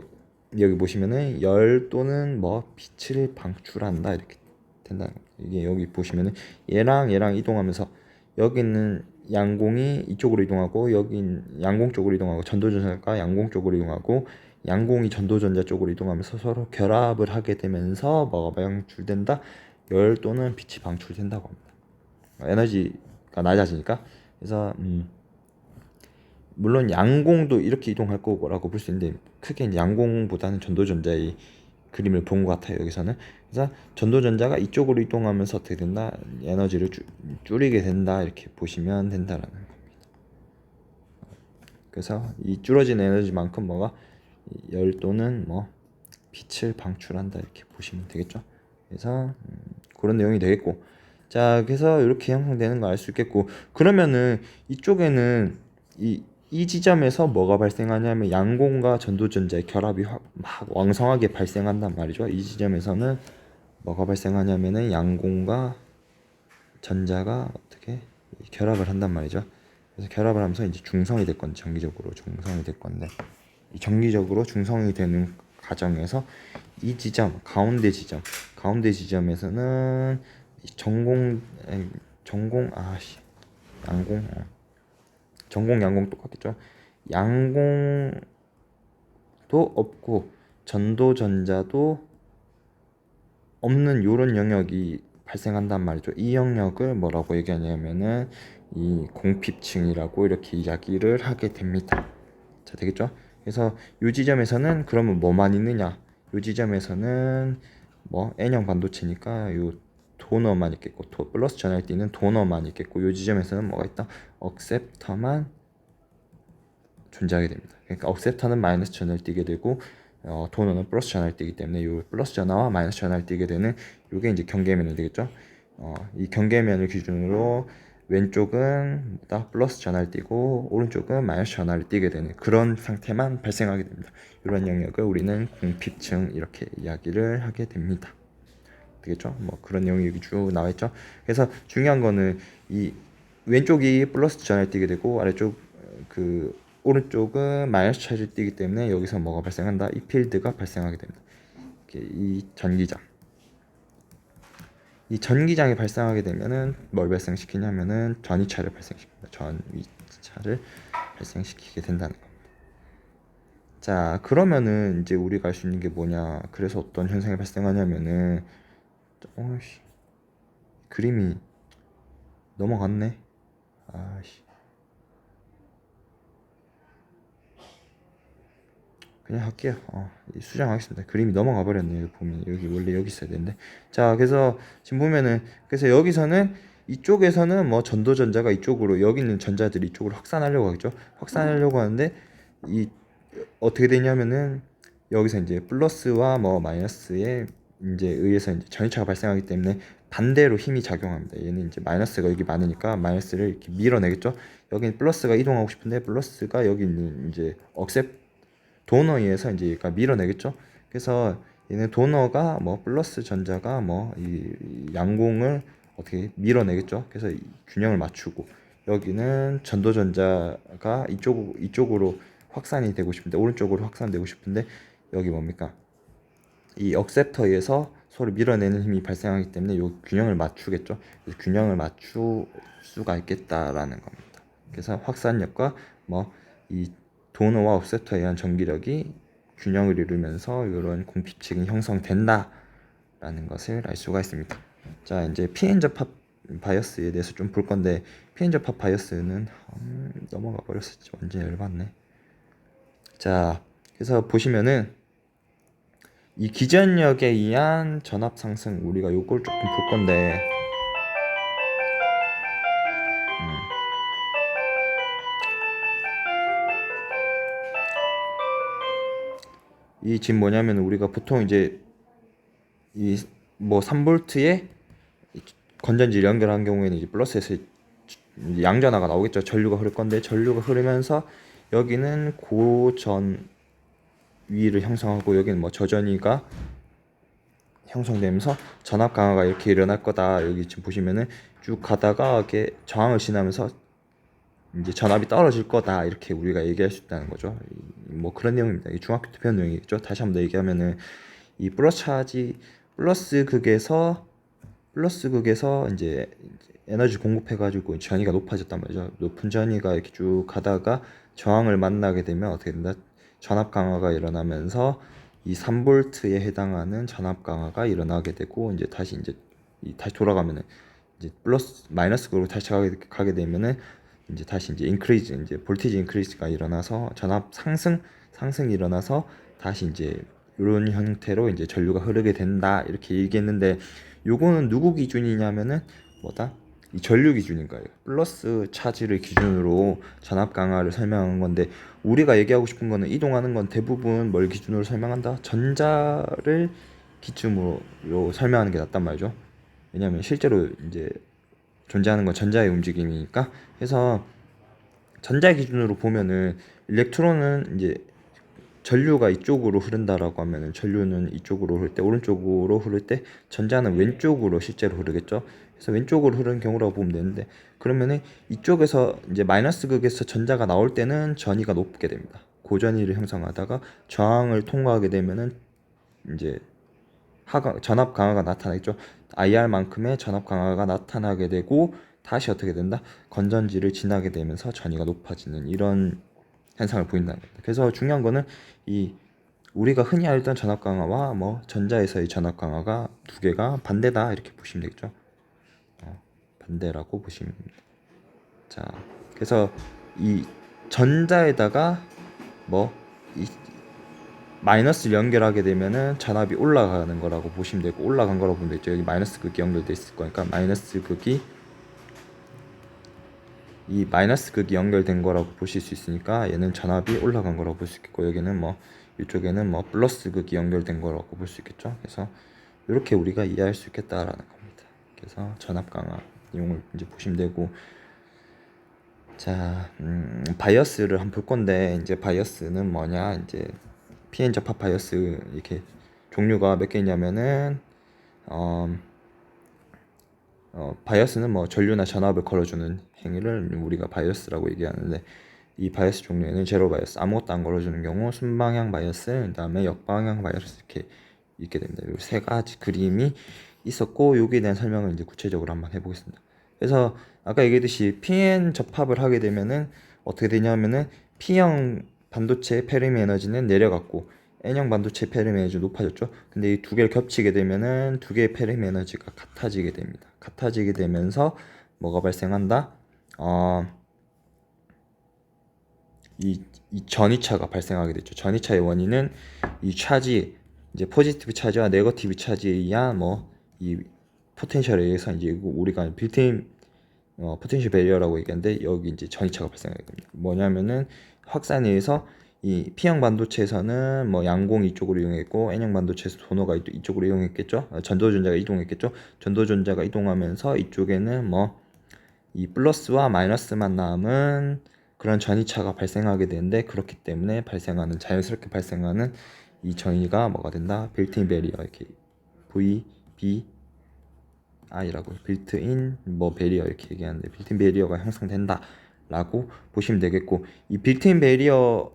여기 보시면은 열 또는 뭐 빛을 방출한다 이렇게 된다. 이게 여기 보시면은 얘랑 이동하면서 여기는 양공이 이쪽으로 이동하고 여긴 양공 쪽으로 이동하고 전도전자가 양공 쪽으로 이동하고 양공이 전도전자 쪽으로 이동하면서 서로 결합을 하게 되면서 뭐가 방출된다? 열 또는 빛이 방출된다고 합니다. 에너지가 낮아지니까. 그래서 물론 양공도 이렇게 이동할 거라고 볼 수 있는데 크게 이제 양공보다는 전도전자의 그림을 본 것 같아요. 여기서는. 그래서 전도전자가 이쪽으로 이동하면서 어떻게 된다? 에너지를 줄이게 된다. 이렇게 보시면 된다라는 겁니다. 그래서 이 줄어진 에너지만큼 뭐가 열 또는 뭐 빛을 방출한다. 이렇게 보시면 되겠죠. 그래서 그런 내용이 되겠고, 자 그래서 이렇게 형성되는 거 알 수 있겠고, 그러면은 이쪽에는 이 지점에서 뭐가 발생하냐면 양공과 전도전자의 결합이 막 왕성하게 발생한단 말이죠. 이 지점에서는 뭐가 발생하냐면은 양공과 전자가 어떻게 결합을 한단 말이죠. 그래서 결합을 하면서 이제 중성이 될 건데, 정기적으로 중성이 될 건데, 이 정기적으로 중성이 되는 과정에서 이 지점, 가운데 지점에서는 양공, 전공 양공 똑같겠죠. 양공도 없고 전도전자도 없는 요런 영역이 발생한단 말이죠. 이 영역을 뭐라고 얘기하냐면은 이 공핍층이라고 이렇게 이야기를 하게 됩니다. 자, 되겠죠? 그래서 이 지점에서는 그러면 뭐만 있느냐? 이 지점에서는 뭐 N형 반도체니까 요 도너만 있겠고 플러스 전하를 띠는 도너만 있겠고 이 지점에서는 뭐가 있다? 억셉터만 존재하게 됩니다. 그러니까 억셉터는 마이너스 전하를 띠게 되고 도너는 플러스 전하를 띠기 때문에 이 플러스 전하와 마이너스 전하를 띠게 되는 이게 이제 경계면이 되겠죠. 이 경계면을 기준으로 왼쪽은 플러스 전하를 띠고 오른쪽은 마이너스 전하를 띠게 되는 그런 상태만 발생하게 됩니다. 이런 영역을 우리는 공핍층 이렇게 이야기를 하게 됩니다. 되겠죠? 뭐 그런 내용이 여기 쭉 나와 있죠. 그래서 중요한 거는 이 왼쪽이 플러스 전하를 띠게 되고 아래쪽 오른쪽은 마이너스 차를 띠기 때문에 여기서 뭐가 발생한다? 이 필드가 발생하게 됩니다. 이 전기장이 발생하게 되면은 뭘 발생시키냐면은 전위차를 발생시킵니다. 전위차를 발생시키게 된다는 겁니다. 자, 그러면은 이제 우리가 알 수 있는 게 뭐냐? 그래서 어떤 현상이 발생하냐면은 그림이 넘어갔네. 그냥 할게요. 수정하겠습니다. 그림이 넘어가 버렸네요. 보면 여기 원래 여기 있어야 되는데. 자, 그래서 지금 보면은 그래서 여기서는 이쪽에서는 뭐 전도전자가 이쪽으로 여기 있는 전자들이 이쪽으로 확산하려고 하겠죠. 확산하려고 하는데 이 어떻게 되냐면은 여기서 이제 플러스와 뭐 마이너스에 이제 의해서 이제 전이차가 발생하기 때문에 반대로 힘이 작용합니다. 얘는 이제 마이너스가 여기 많으니까 마이너스를 이렇게 밀어내겠죠. 여기는 플러스가 이동하고 싶은데 플러스가 여기 있는 이제 억셉 도너에 의해서 이제 얘가 밀어내겠죠. 그래서 얘는 도너가 뭐 플러스 전자가 뭐 이 양공을 어떻게 밀어내겠죠. 그래서 이 균형을 맞추고 여기는 전도 전자가 이쪽으로 확산이 되고 싶은데 오른쪽으로 확산되고 싶은데 여기 뭡니까? 이 억셉터에서 서로 밀어내는 힘이 발생하기 때문에 이 균형을 맞추겠죠. 그래서 균형을 맞출 수가 있겠다라는 겁니다. 그래서 확산력과 뭐 이 도너와 억셉터에 의한 전기력이 균형을 이루면서 이런 공피층이 형성된다라는 것을 알 수가 있습니다. 자, 이제 피엔 접합 바이어스에 대해서 좀 볼 건데 피엔 접합 바이어스는 넘어가 버렸었지. 완전 열받네. 자, 그래서 보시면은 이 기전력에 의한 전압 상승 우리가 요걸 조금 볼 건데 이 지금 뭐냐면 우리가 보통 이제 이 뭐 3볼트에 건전지를 연결한 경우에는 이제 플러스에서 양전하가 나오겠죠. 전류가 흐를 건데 전류가 흐르면서 여기는 고전 위를 형성하고 여기는 뭐 저전위가 형성되면서 전압 강화가 이렇게 일어날 거다. 여기 지금 보시면은 쭉 가다가 이렇게 저항을 지나면서 이제 전압이 떨어질 거다. 이렇게 우리가 얘기할 수 있다는 거죠. 뭐 그런 내용입니다. 이 중학교 때 배운 내용이겠죠. 다시 한번 더 얘기하면은 이 플러스 차지 플러스 극에서 이제 에너지 공급해가지고 전위가 높아졌단 말이죠. 높은 전위가 이렇게 쭉 가다가 저항을 만나게 되면 어떻게 된다? 전압 강화가 일어나면서 이 3볼트에 해당하는 전압 강화가 일어나게 되고 이제 다시 돌아가면은 이제 플러스 마이너스로 다시 가게 되면은 이제 다시 이제 인크리즈 이제 볼티지 인크리즈가 일어나서 전압 상승이 일어나서 다시 이제 이런 형태로 이제 전류가 흐르게 된다 이렇게 얘기했는데 요거는 누구 기준이냐면은 뭐다? 이 전류 기준인 거예요. 플러스 차지를 기준으로 전압 강화를 설명한 건데 우리가 얘기하고 싶은 거는 이동하는 건 대부분 뭘 기준으로 설명한다? 전자를 기준으로 설명하는 게 낫단 말이죠. 왜냐하면 실제로 이제 존재하는 건 전자의 움직임이니까. 그래서 전자 기준으로 보면은 일렉트론은 이제 전류가 이쪽으로 흐른다라고 하면은 전류는 이쪽으로 흐를 때 오른쪽으로 흐를 때 전자는 왼쪽으로 실제로 흐르겠죠. 그래서 왼쪽으로 흐르는 경우라고 보면 되는데 그러면은 이쪽에서 이제 마이너스 극에서 전자가 나올 때는 전위가 높게 됩니다. 고전위를 형성하다가 저항을 통과하게 되면은 이제 전압 강화가 나타나겠죠. IR만큼의 전압 강화가 나타나게 되고 다시 어떻게 된다? 건전지를 지나게 되면서 전위가 높아지는 이런 현상을 보인다는 겁니다. 그래서 중요한 거는 이 우리가 흔히 알던 전압 강화와 뭐 전자에서의 전압 강화가 두 개가 반대다 이렇게 보시면 되겠죠. 반대라고 보시면 됩니다. 자, 그래서 이 전자에다가 뭐 이 마이너스를 연결하게 되면은 전압이 올라가는 거라고 보시면 되고 올라간 거라고 보면 되죠. 여기 마이너스 극이 연결돼 있을 거니까 마이너스 극이 연결된 거라고 보실 수 있으니까 얘는 전압이 올라간 거라고 볼 수 있겠고 여기는 뭐 이쪽에는 뭐 플러스 극이 연결된 거라고 볼 수 있겠죠. 그래서 이렇게 우리가 이해할 수 있겠다라는 겁니다. 그래서 전압 강화 내용을 이제 보시면 되고 자 바이어스를 한번 볼 건데 이제 바이어스는 뭐냐 이제 PN 접합 바이어스 이렇게 종류가 몇 개 있냐면은 바이어스는 뭐 전류나 전압을 걸어주는 행위를 우리가 바이어스라고 얘기하는데 이 바이어스 종류에는 제로 바이어스 아무것도 안 걸어주는 경우 순방향 바이어스 그다음에 역방향 바이어스 이렇게 있게 됩니다. 이 세 가지 그림이 있었고 여기에 대한 설명을 이제 구체적으로 한번 해보겠습니다. 그래서 아까 얘기했듯이 PN 접합을 하게 되면은 어떻게 되냐면은 P형 반도체 페르미 에너지는 내려갔고 N형 반도체 페르미 에너지 높아졌죠. 근데 이 두 개를 겹치게 되면은 두 개의 페르미 에너지가 같아지게 됩니다. 같아지게 되면서 뭐가 발생한다? 이 전이차가 발생하게 됐죠. 전이차의 원인은 이 차지 이제 포지티브 차지와 네거티브 차지에 의한 뭐 이 포텐셜에 의해서 이제 우리가 빌트인 포텐셜 베리어라고 얘기하는데 여기 이제 전이차가 발생하게 됩니다. 뭐냐면은 확산에 의해서 이 P형 반도체에서는 뭐 양공 이쪽으로 이용했고 N형 반도체에서 도너가 이쪽으로 이용했겠죠. 전도전자가 이동했겠죠. 전도전자가 이동하면서 이쪽에는 뭐 이 플러스와 마이너스만 남은 그런 전이차가 발생하게 되는데 그렇기 때문에 자연스럽게 발생하는 이 전이가 뭐가 된다? 빌트인 베리어 이렇게 VBI라고 빌트인 뭐 베리어 이렇게 얘기하는데 빌트인 베리어가 형성된다 라고 보시면 되겠고 이 빌트인 베리어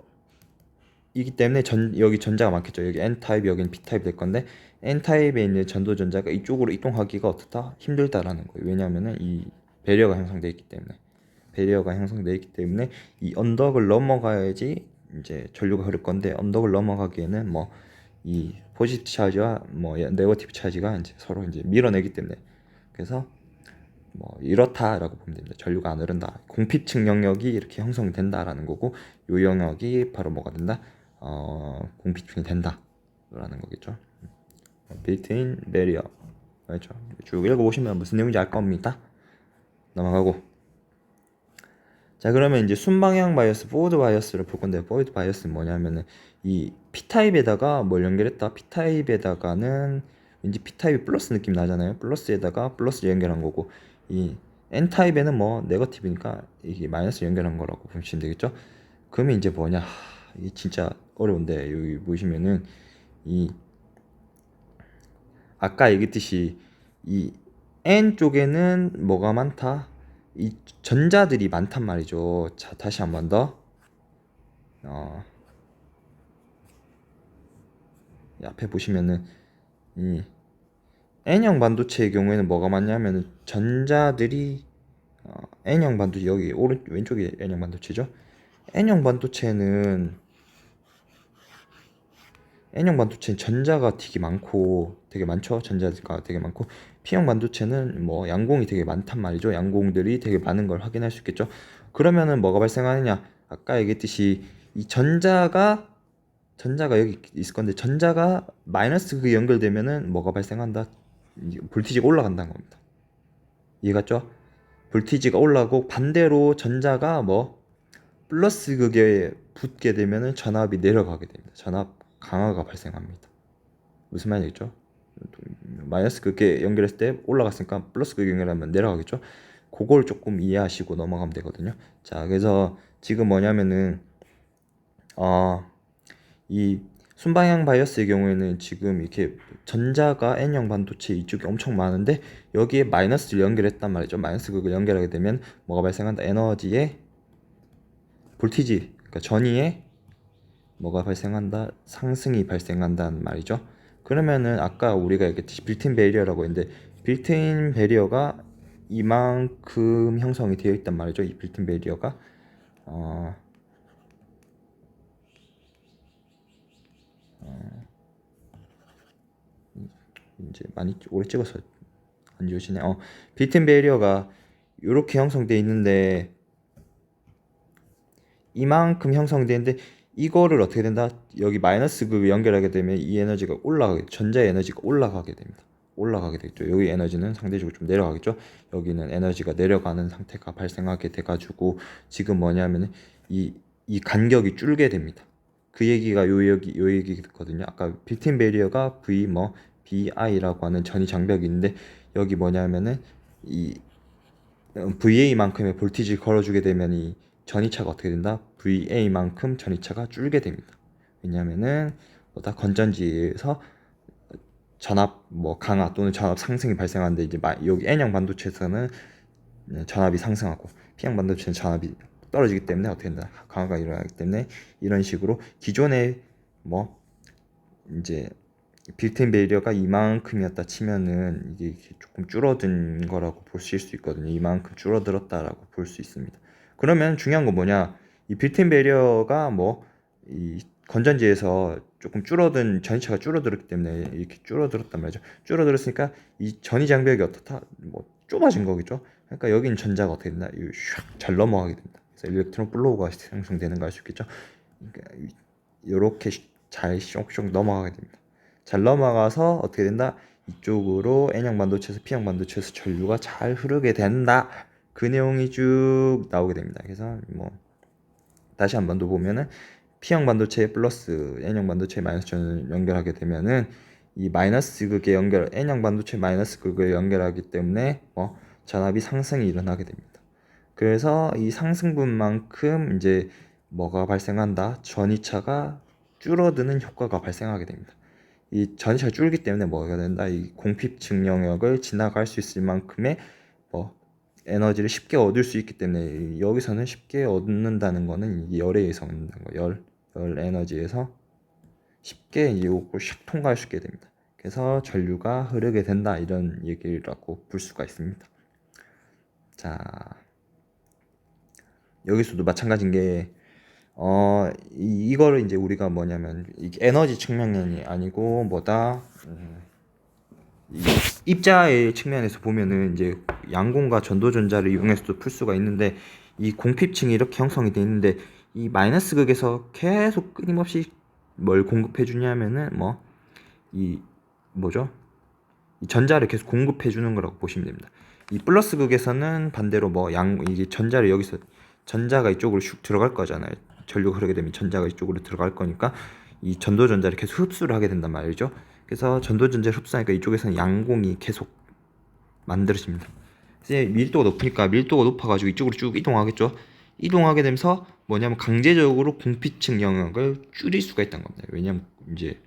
이기 때문에 여기 전자가 많겠죠. 여기 N타입, 여기는 P타입 될 건데 N타입에 있는 전도전자가 이쪽으로 이동하기가 어떻다? 힘들다라는 거예요. 왜냐하면은 이 배리어가 형성되어 있기 때문에 이 언덕을 넘어가야지 이제 전류가 흐를 건데 언덕을 넘어가기에는 뭐 이 포지티브 차지와 뭐 네거티브 차지가 이제 서로 이제 밀어내기 때문에 그래서 뭐 이렇다라고 보면 됩니다. 전류가 안 흐른다. 공피층 영역이 이렇게 형성된다라는 거고 이 영역이 바로 뭐가 된다? 공피층이 된다라는 거겠죠. 빌트인 베리어 그렇죠. 쭉 읽어보시면 무슨 내용인지 알 겁니다. 넘어가고 자 그러면 이제 순방향 바이어스, 포워드 바이어스를 볼 건데 포워드 바이어스는 뭐냐면은 이 P타입에다가 뭘 연결했다? P타입에다가는 왠지 P타입이 플러스 느낌 나잖아요. 플러스에다가 플러스 연결한 거고 이 N타입에는 뭐 네거티브니까 이게 마이너스 연결한 거라고 보시면 되겠죠. 그러면 이제 뭐냐? 이게 진짜 어려운데 여기 보시면은 이 아까 얘기했듯이 이 N 쪽에는 뭐가 많다? 이 전자들이 많단 말이죠. 자, 다시 한 번 더. 이 앞에 보시면은 이 N형 반도체의 경우에는 뭐가 많냐면은 전자들이 N형 반도체 여기 왼쪽이 N형 반도체죠. N형 반도체는 전자가 되게 많죠. 전자가 되게 많고 P형 반도체는 뭐 양공이 되게 많단 말이죠. 양공들이 되게 많은 걸 확인할 수 있겠죠. 그러면은 뭐가 발생하느냐? 아까 얘기했듯이 이 전자가 여기 있을 건데 전자가 마이너스 그 연결되면은 뭐가 발생한다? 볼티지가 올라간다는 겁니다. 이해갔죠? 볼티지가 올라가고 반대로 전자가 뭐 플러스 극에 붙게 되면은 전압이 내려가게 됩니다. 전압 강화가 발생합니다. 무슨 말이겠죠? 마이너스 극에 연결했을 때 올라갔으니까 플러스 극에 연결하면 내려가겠죠? 그걸 조금 이해하시고 넘어가면 되거든요. 자, 그래서 지금 뭐냐면은 이 순방향 바이어스의 경우에는 지금 이렇게 전자가 N형 반도체 이쪽에 엄청 많은데 여기에 마이너스를 연결했단 말이죠. 마이너스 극을 연결하게 되면 뭐가 발생한다? 에너지의 볼티지, 그러니까 전위에 뭐가 발생한다? 상승이 발생한다는 말이죠. 그러면은 아까 우리가 얘기했듯이 빌트인 베리어라고 했는데 빌트인 베리어가 이만큼 형성이 되어 있단 말이죠. 이 빌트인 베리어가 이제 많이 오래 찍어서 안 지워지네. 빌트인 베리어가 이렇게 형성되어 있는데 이만큼 형성되는데 이거를 어떻게 된다? 여기 마이너스 그 연결하게 되면 이 에너지가 전자 에너지가 올라가게 됩니다. 올라가게 되겠죠. 여기 에너지는 상대적으로 좀 내려가겠죠. 여기는 에너지가 내려가는 상태가 발생하게 돼가지고 지금 뭐냐면은 이 간격이 줄게 됩니다. 그 얘기가 요 얘기거든요. 아까 빌트인 베리어가 V 뭐 BI라고 하는 전위 장벽이 있는데 여기 뭐냐면은 이 VA만큼의 볼티지를 걸어주게 되면 이 전이차가 어떻게 된다? VA만큼 전이차가 줄게 됩니다. 왜냐면은 뭐다 건전지에서 전압 뭐 강화 또는 전압 상승이 발생하는데 이제 여기 N형 반도체에서는 전압이 상승하고 P형 반도체는 전압이 떨어지기 때문에 어떻게 된다? 강화가 일어나기 때문에 이런 식으로 기존에 뭐 이제 빌트인 베리어가 이만큼이었다 치면은 이게 조금 줄어든 거라고 보실 수 있거든요. 이만큼 줄어들었다라고 볼 수 있습니다. 그러면 중요한 건 뭐냐? 이 빌트인 베리어가 뭐 이 건전지에서 조금 전이차가 줄어들었기 때문에 이렇게 줄어들었단 말이죠. 줄어들었으니까 이 전이 장벽이 어떻다? 뭐 좁아진 거겠죠. 그러니까 여긴 전자가 어떻게 된다? 잘 넘어가게 된다. 그래서 일렉트론 플로우가 생성되는 거 알 수 있겠죠. 그러니까 이렇게 잘 쇽쇽 넘어가게 됩니다. 잘 넘어가서 어떻게 된다? 이쪽으로 N형 반도체에서 P형 반도체에서 전류가 잘 흐르게 된다 그 내용이 쭉 나오게 됩니다. 그래서 뭐 다시 한 번 더 보면은 P형 반도체에 플러스 N형 반도체에 마이너스 전을 연결하게 되면은 이 마이너스 극에 N형 반도체 마이너스 극을 연결하기 때문에 전압이 상승이 일어나게 됩니다. 그래서 이 상승분만큼 이제 뭐가 발생한다? 전이차가 줄어드는 효과가 발생하게 됩니다. 이 전이차가 줄기 때문에 뭐가 된다? 이 공핍층 영역을 지나갈 수 있을 만큼의 에너지를 쉽게 얻을 수 있기 때문에 여기서는 쉽게 얻는다는 거는 열에 의해서 얻는다는 거, 열 에너지에서 쉽게 이걸 샥 통과할 수 있게 됩니다. 그래서 전류가 흐르게 된다 이런 얘기라고 볼 수가 있습니다. 자, 여기서도 마찬가지인 게 이거를 이제 우리가 뭐냐면 에너지 측면이 아니고 이 입자의 측면에서 보면은 이제 양공과 전도전자를 이용해서도 풀 수가 있는데 이 공핍층이 이렇게 형성이 돼 있는데 이 마이너스 극에서 계속 끊임없이 뭘 공급해 주냐면은 이 전자를 계속 공급해 주는 거라고 보시면 됩니다. 이 플러스 극에서는 반대로 이게 전자를 여기서 전자가 이쪽으로 슉 들어갈 거잖아요. 전류가 흐르게 되면 전자가 이쪽으로 들어갈 거니까 이 전도전자를 계속 흡수를 하게 된단 말이죠. 그래서 전도전자를 흡수하니까 이쪽에서는 양공이 계속 만들어집니다. 이제 밀도가 높으니까 밀도가 높아가지고 이쪽으로 쭉 이동하겠죠. 이동하게 되면서 뭐냐면 강제적으로 공핍층 영역을 줄일 수가 있다는 겁니다. 왜냐면 이제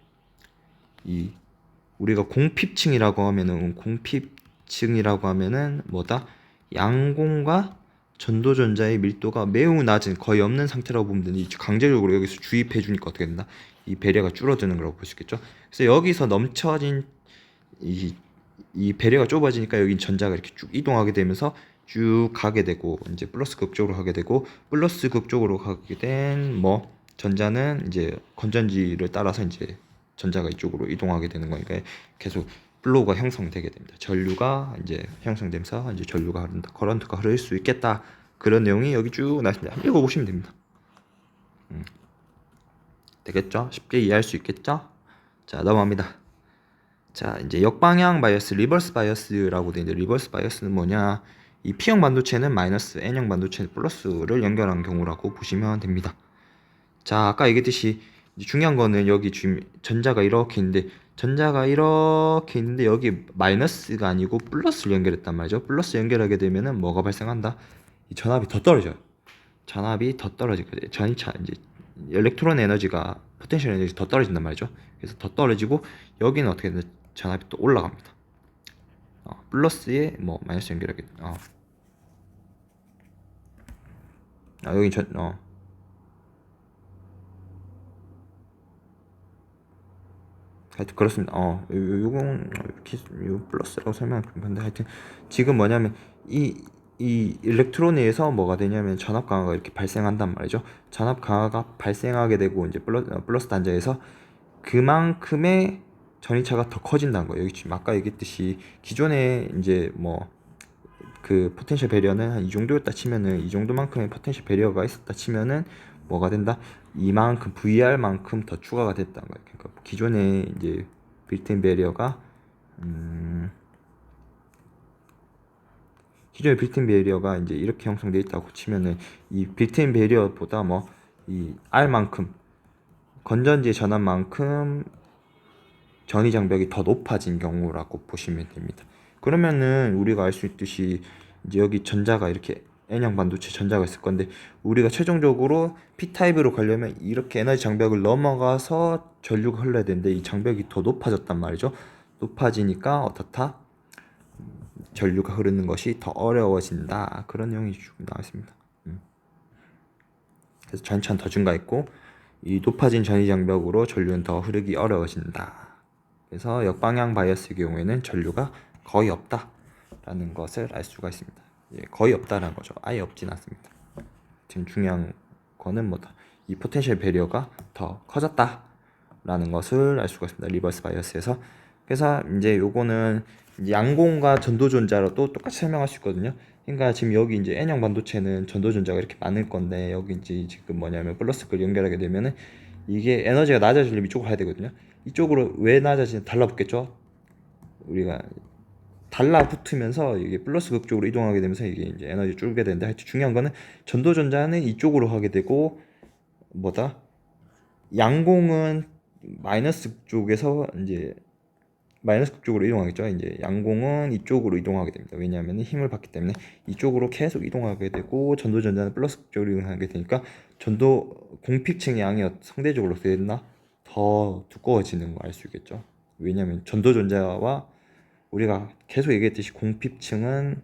우리가 공핍층이라고 하면은 양공과 전도전자의 밀도가 매우 낮은 거의 없는 상태라고 보면 되는데 강제적으로 여기서 주입해 주니까 어떻게 된다? 이 배려가 줄어드는 거라고 볼 수 있겠죠. 그래서 여기서 넘쳐진 이 배려가 좁아지니까 여기 전자가 이렇게 쭉 이동하게 되면서 쭉 가게 되고 이제 플러스 극 쪽으로 가게 되고 플러스 극 쪽으로 가게 된 전자는 이제 건전지를 따라서 이제 전자가 이쪽으로 이동하게 되는 거니까 계속 플로우가 형성되게 됩니다. 전류가 이제 형성되면서 이제 전류가 흐른다, 커런트가 흐를 수 있겠다. 그런 내용이 여기 쭉 나왔습니다. 한번 읽어보시면 됩니다. 되겠죠? 쉽게 이해할 수 있겠죠? 자, 넘어갑니다. 자, 이제 역방향 바이어스, 리버스 바이어스라고 되어 있는데 리버스 바이어스는 뭐냐? 이 P형 반도체는 마이너스, N형 반도체는 플러스를 연결한 경우라고 보시면 됩니다. 자, 아까 얘기했듯이 중요한 거는 여기 지금 전자가 이렇게 있는데 여기 마이너스가 아니고 플러스를 연결했단 말이죠. 플러스 연결하게 되면은 뭐가 발생한다? 이 전압이 더 떨어져요. 전압이 더 떨어지거든요. 전이차 이제 일렉트론 에너지가 포텐셜 에너지 더 떨어진단 말이죠. 그래서 더 떨어지고 여기는 어떻게 되나 전압이 또 올라갑니다. 플러스에 마이너스 연결하게 여기 하여튼 그렇습니다. 요건 요 플러스라고 설명할 건데 하여튼 지금 뭐냐면 이 일렉트론에서 뭐가 되냐면 전압 강화가 이렇게 발생한단 말이죠. 전압 강화가 발생하게 되고 이제 플러스 단자에서 그만큼의 전이차가 더 커진다는 거예요. 여기 지금 아까 얘기했듯이 기존에 이제 그 포텐셜 배리어는 한 이 정도였다 치면은 이 정도만큼의 포텐셜 배리어가 있었다 치면은 뭐가 된다? 이만큼 VR만큼 더 추가가 됐다는 거예요. 그러니까 기존에 이제 빌트인 배리어가 기존의 빌트인 배리어가 이제 이렇게 형성되어 있다고 치면은 이 빌트인 배리어보다 이 R만큼 건전지의 전압만큼 전이 장벽이 더 높아진 경우라고 보시면 됩니다. 그러면은 우리가 알 수 있듯이 이제 여기 전자가 이렇게 N형 반도체 전자가 있을 건데 우리가 최종적으로 P타입으로 가려면 이렇게 에너지 장벽을 넘어가서 전류가 흘러야 되는데 이 장벽이 더 높아졌단 말이죠. 높아지니까 어떻다? 전류가 흐르는 것이 더 어려워진다. 그런 내용이 쭉 나와 있습니다. 그래서 전차는 더 증가했고 이 높아진 전이 장벽으로 전류는 더 흐르기 어려워진다. 그래서 역방향 바이어스의 경우에는 전류가 거의 없다라는 것을 알 수가 있습니다. 거의 없다라는 거죠. 아예 없진 않습니다. 지금 중요한 거는 이 포텐셜 배리어가 더 커졌다라는 것을 알 수가 있습니다. 리버스 바이어스에서. 그래서 이제 요거는 양공과 전도전자로 또 똑같이 설명할 수 있거든요. 그러니까 지금 여기 이제 N형 반도체는 전도전자가 이렇게 많을 건데 여기 이제 지금 뭐냐면 플러스를 연결하게 되면은 이게 에너지가 낮아지려면 이쪽으로 가야 되거든요. 이쪽으로 왜 낮아지냐 달라붙겠죠. 우리가 달라붙으면서 이게 플러스 극 쪽으로 이동하게 되면서 이게 이제 에너지 줄게 되는데, 하여튼 중요한 거는 전도 전자는 이쪽으로 하게 되고 뭐다, 양공은 마이너스 쪽에서 이제 마이너스 쪽으로 이동하겠죠. 이제 양공은 이쪽으로 이동하게 됩니다. 왜냐하면 힘을 받기 때문에 이쪽으로 계속 이동하게 되고, 전도 전자는 플러스 쪽으로 이동하게 되니까 전도 공핍층 양이 상대적으로 어떻게 됐나, 더 두꺼워지는 거 알 수 있겠죠. 왜냐하면 전도 전자와 우리가 계속 얘기했듯이 공핍층은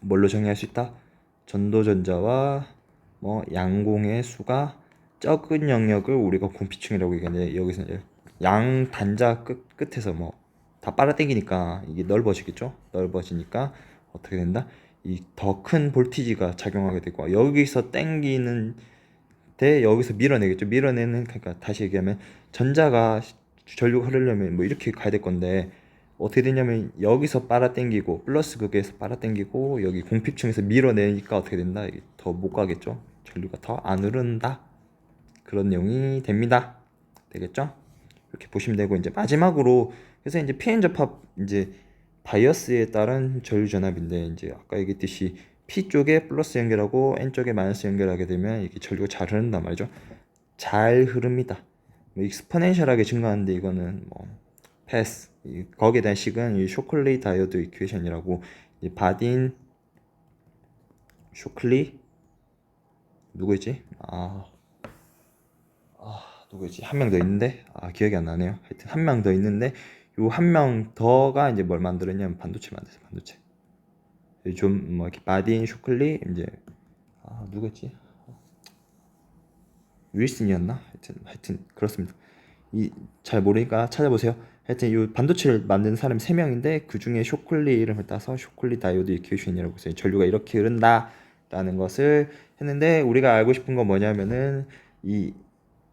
뭘로 정의할 수 있다? 전도 전자와 뭐 양공의 수가 적은 영역을 우리가 공핍층이라고 얘기하는데, 여기서 이제 양 단자 끝에서 뭐 다 빨아당기니까 이게 넓어지겠죠. 넓어지니까 어떻게 된다? 이 더 큰 볼티지가 작용하게 되고, 여기서 당기는 데 여기서 밀어내겠죠. 밀어내는, 그러니까 다시 얘기하면 전자가 전류가 흐르려면 뭐 이렇게 가야 될 건데, 어떻게 되냐면 여기서 빨아당기고 플러스 극에서 빨아당기고 여기 공핍층에서 밀어내니까 어떻게 된다? 더 못 가겠죠. 전류가 더 안 흐른다. 그런 내용이 됩니다. 되겠죠? 이렇게 보시면 되고, 이제 마지막으로 그래서 이제 PN 접합, 이제 바이어스에 따른 전류 전압인데, 이제 아까 얘기했듯이 P 쪽에 플러스 연결하고 N 쪽에 마이너스 연결하게 되면 이게 전류가 잘 흐른단 말이죠. 잘 흐릅니다. 뭐 익스포넨셜하게 증가하는데 이거는 뭐 패스. 거기에 대한 식은 이 쇼클리 다이오드 이퀘이션이라고, 이 바딘 쇼클리 누구였지? 누구였지? 한 명 더 있는데 기억이 안 나네요. 하여튼 한 명 더 있는데, 요 한 명 더가 이제 뭘 만들었냐면 반도체 만들었어. 반도체. 좀 뭐 이렇게 바딘 쇼클리, 이제 누구였지? 윌슨이었나? 하여튼 그렇습니다. 이 잘 모르니까 찾아보세요. 하여튼 이 반도체를 만든 사람이 3명인데 그 중에 쇼클리 이름을 따서 쇼클리 다이오드 이퀘이션이라고 해서 전류가 이렇게 흐른다라는 것을 했는데, 우리가 알고 싶은 건 뭐냐면은 이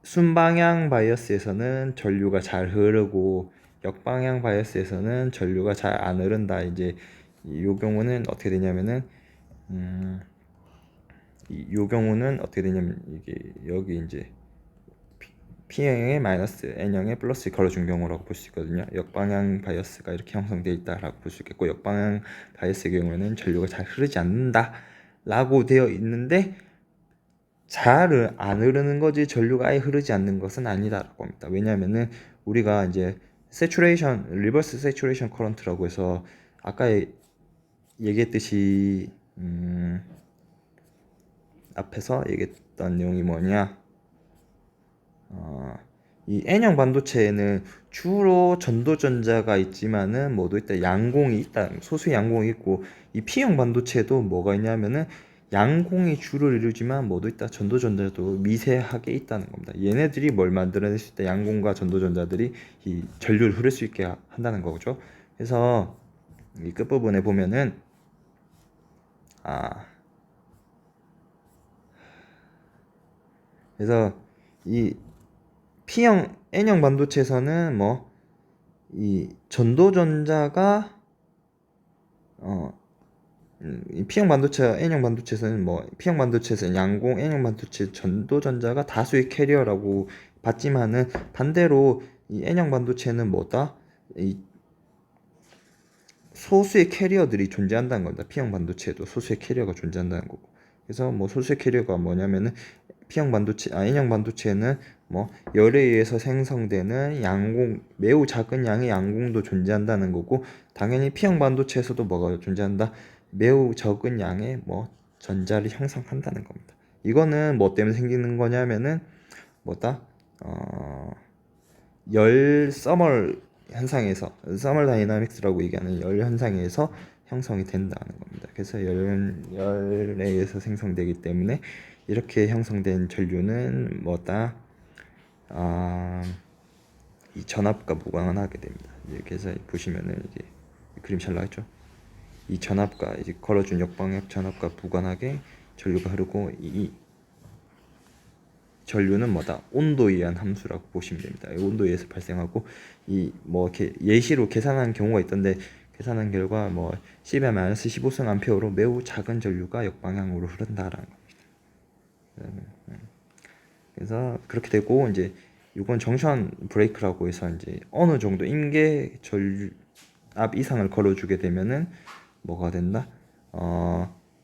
순방향 바이어스에서는 전류가 잘 흐르고 역방향 바이어스에서는 전류가 잘 안 흐른다. 이제 이 경우는 어떻게 되냐면은 요 경우는 어떻게 되냐면 이게 여기 이제 P형의 마이너스, N형의 플러스 걸어준 경우라고 볼 수 있거든요. 역방향 바이어스가 이렇게 형성되어 있다라고 볼 수 있겠고, 역방향 바이어스의 경우에는 전류가 잘 흐르지 않는다 라고 되어 있는데, 잘 안 흐르는 거지 전류가 아예 흐르지 않는 것은 아니다라고 합니다. 왜냐하면은 우리가 이제 세츄레이션, 리버스 세츄레이션 커런트라고 해서 아까 얘기했듯이 앞에서 얘기했던 내용이 뭐냐, 이 N형 반도체에는 주로 전도전자가 있지만은 뭐도 있다, 양공이 있다, 소수의 양공이 있고, 이 P형 반도체도 뭐가 있냐면은 양공이 주를 이루지만 뭐도 있다, 전도전자도 미세하게 있다는 겁니다. 얘네들이 뭘 만들어낼 수 있다, 양공과 전도전자들이 이 전류를 흐를 수 있게 한다는 거죠. 그래서 이 끝부분에 보면은 그래서 이 P형, N형 반도체에서는 뭐 이 전도전자가 이 P형 반도체, N형 반도체에서는 뭐 P형 반도체에서는 양공, N형 반도체 전도전자가 다수의 캐리어라고 봤지만은, 반대로 이 N형 반도체는 뭐다? 이 소수의 캐리어들이 존재한다는 겁니다. P형 반도체에도 소수의 캐리어가 존재한다는 거고. 그래서 뭐 소수의 캐리어가 뭐냐면은 P형 반도체, N형 반도체는 뭐 열에 의해서 생성되는 양공, 매우 작은 양의 양공도 존재한다는 거고, 당연히 P형 반도체에서도 뭐가 존재한다? 매우 적은 양의 뭐 전자를 형성한다는 겁니다. 이거는 뭐 때문에 생기는 거냐면은 뭐다? 열 서멀 현상에서, 서멀 다이나믹스라고 얘기하는 열 현상에서 형성이 된다는 겁니다. 그래서 열에 의해서 생성되기 때문에 이렇게 형성된 전류는 뭐다? 이 전압과 무관하게 됩니다. 그래서 보시면은 이제 그림 잘 나왔죠? 이 전압과 이제 걸어준 역방향 전압과 무관하게 전류가 흐르고, 이 전류는 뭐다? 온도에 의한 함수라고 보시면 됩니다. 온도에 의해서 발생하고, 이 뭐 이렇게 예시로 계산한 경우가 있던데, 계산한 결과 뭐 10-15승 암페어로 매우 작은 전류가 역방향으로 흐른다라는 겁니다. 그래서 그렇게 되고, 이제 이건 정션 브레이크라고 해서 이제 어느 정도 임계 전류, 앞 이상을 걸어주게 되면은 뭐가 된다?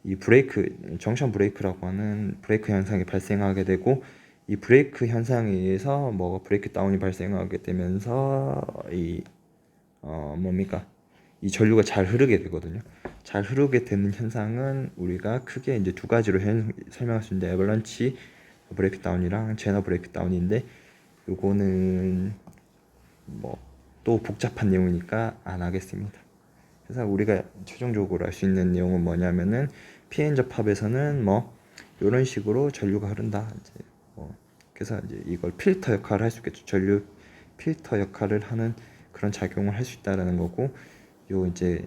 이 브레이크, 정션 브레이크라고 하는 브레이크 현상이 발생하게 되고, 이 브레이크 현상에 의해서 뭐 브레이크 다운이 발생하게 되면서 뭡니까? 이 전류가 잘 흐르게 되거든요. 잘 흐르게 되는 현상은 우리가 크게 이제 두 가지로 설명할 수 있는데, 애벌런치 브레이크 다운이랑 제너 브레이크 다운인데, 요거는 뭐 또 복잡한 내용이니까 안 하겠습니다. 그래서 우리가 최종적으로 알 수 있는 내용은 뭐냐면은, 피엔 접합에서는 뭐 이런 식으로 전류가 흐른다. 이제 그래서 이제 이걸 필터 역할을 할 수 있겠죠. 전류 필터 역할을 하는 그런 작용을 할 수 있다라는 거고, 요 이제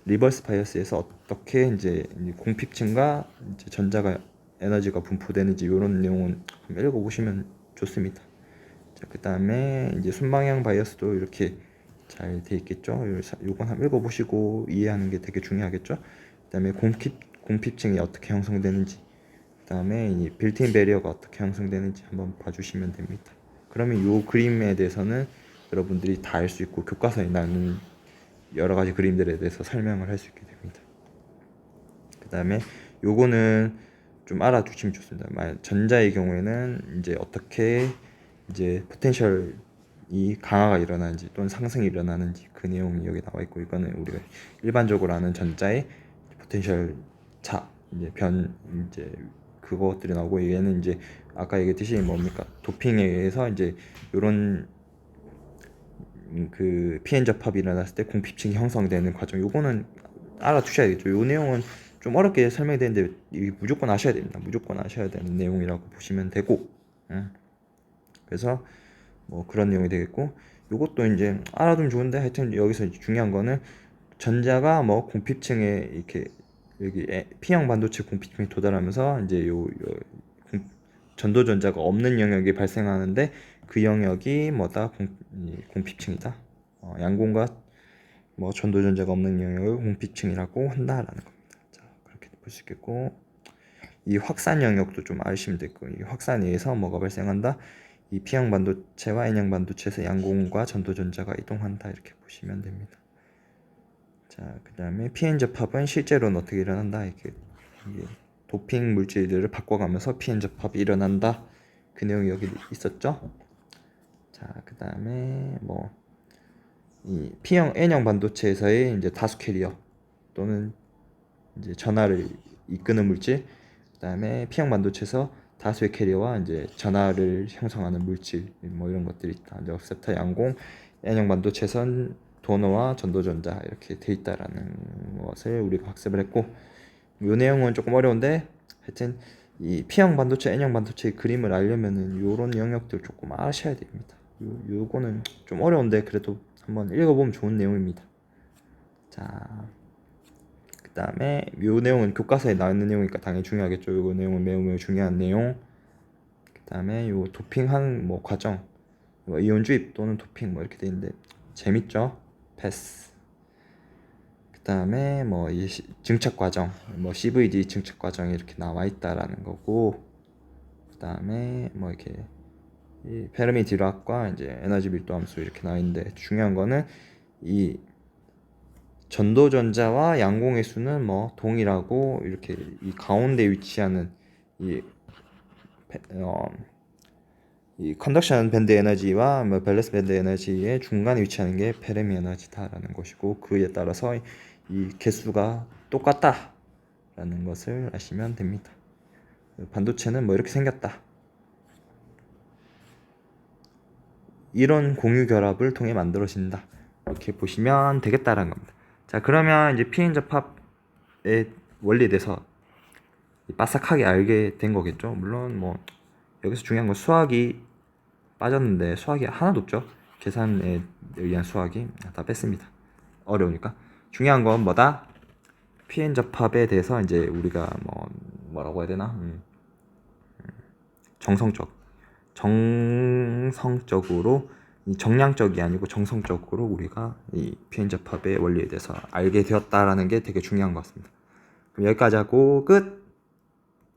리버스 바이어스에서 어떻게 이제 공핍층과 이제 전자가 에너지가 분포되는지 이런 내용은 한번 읽어보시면 좋습니다. 자, 그 다음에 이제 순방향 바이어스도 이렇게 잘 돼 있겠죠. 요건 한번 읽어보시고 이해하는 게 되게 중요하겠죠. 그 다음에 공핍층이 어떻게 형성되는지, 그 다음에 이 빌트인 배리어가 어떻게 형성되는지 한번 봐주시면 됩니다. 그러면 요 그림에 대해서는 여러분들이 다 알 수 있고, 교과서에 나오는 여러 가지 그림들에 대해서 설명을 할 수 있게 됩니다. 그 다음에 요거는 좀 알아두시면 좋습니다. 전자의 경우에는 이제 어떻게 이제 포텐셜이 강화가 일어나는지 또는 상승이 일어나는지 그 내용이 여기 나와 있고, 이거는 우리가 일반적으로 아는 전자의 포텐셜 차 이제 이제 그것들이 나오고, 얘는 이제 아까 얘기했듯이 뭡니까? 도핑에 의해서 이제 요런 그 피엔 접합이 일어났을 때 공핍층이 형성되는 과정, 요거는 알아두셔야겠죠. 요 내용은 좀 어렵게 설명이 되는데 무조건 아셔야 됩니다. 무조건 아셔야 되는 내용이라고 보시면 되고, 그래서 뭐 그런 내용이 되겠고, 요것도 이제 알아두면 좋은데, 하여튼 여기서 중요한 거는 전자가 뭐 공핍층에 이렇게 여기 P형 반도체 공핍층에 도달하면서 이제 전도 전자가 없는 영역이 발생하는데, 그 영역이 뭐다? 공핍층이다. 양공과 뭐 전도 전자가 없는 영역을 공핍층이라고 한다라는 겁니다. 자, 그렇게 볼 수 있겠고, 이 확산 영역도 좀 아시면 되고, 이 확산에 의해서 뭐가 발생한다? 이 P형 반도체와 N형 반도체에서 양공과 전도 전자가 이동한다, 이렇게 보시면 됩니다. 자, 그 다음에 PN 접합은 실제로는 어떻게 일어난다? 이게 도핑 물질들을 바꿔가면서 PN 접합이 일어난다. 그 내용이 여기 있었죠. 자, 그 다음에 뭐 이 P형 N형 반도체에서의 이제 다수 캐리어 또는 이제 전하를 이끄는 물질, 그 다음에 P형 반도체에서 다수의 캐리어와 이제 전하를 형성하는 물질, 뭐 이런 것들이 있다. 이제 옵셉터 양공, N형 반도체선 도너와 전도전자 이렇게 돼 있다라는 것을 우리가 학습을 했고, 이 내용은 조금 어려운데 하여튼 이 P형 반도체, N형 반도체의 그림을 알려면은 요런 영역들 조금 아셔야 됩니다. 요거는 좀 어려운데 그래도 한번 읽어보면 좋은 내용입니다. 자, 그 다음에 요 내용은 교과서에 나오는 내용이니까 당연히 중요하겠죠. 요 내용은 매우 중요한 내용. 그 다음에 요 도핑하는 뭐 과정, 뭐 이온 주입 또는 도핑 뭐 이렇게 돼 있는데 재밌죠? 패스. 그 다음에 뭐 이 증착 과정, 뭐 CVD 증착 과정이 이렇게 나와 있다라는 거고, 그 다음에 뭐 이렇게 이 페르미 디락과 이제 에너지 밀도 함수 이렇게 나와 있는데, 중요한 거는 이 전도 전자와 양공의 수는 뭐 동일하고, 이렇게 이 가운데 위치하는 이 컨덕션 밴드 에너지와 뭐 밸런스 밴드 에너지의 중간에 위치하는 게 페르미 에너지다라는 것이고, 그에 따라서 이 개수가 똑같다라는 것을 아시면 됩니다. 반도체는 뭐 이렇게 생겼다. 이런 공유 결합을 통해 만들어진다. 이렇게 보시면 되겠다라는 겁니다. 자, 그러면 이제 피엔 접합의 원리에 대해서 빠삭하게 알게 된 거겠죠. 물론 뭐 여기서 중요한 건 수학이 빠졌는데, 수학이 하나도 없죠. 계산에 의한 수학이 다 뺐습니다. 어려우니까. 중요한 건 뭐다? 피엔 접합에 대해서 이제 우리가 뭐라고 해야 되나? 정성적으로, 정량적이 아니고 정성적으로 우리가 이 피엔 접합의 원리에 대해서 알게 되었다라는 게 되게 중요한 것 같습니다. 그럼 여기까지 하고 끝!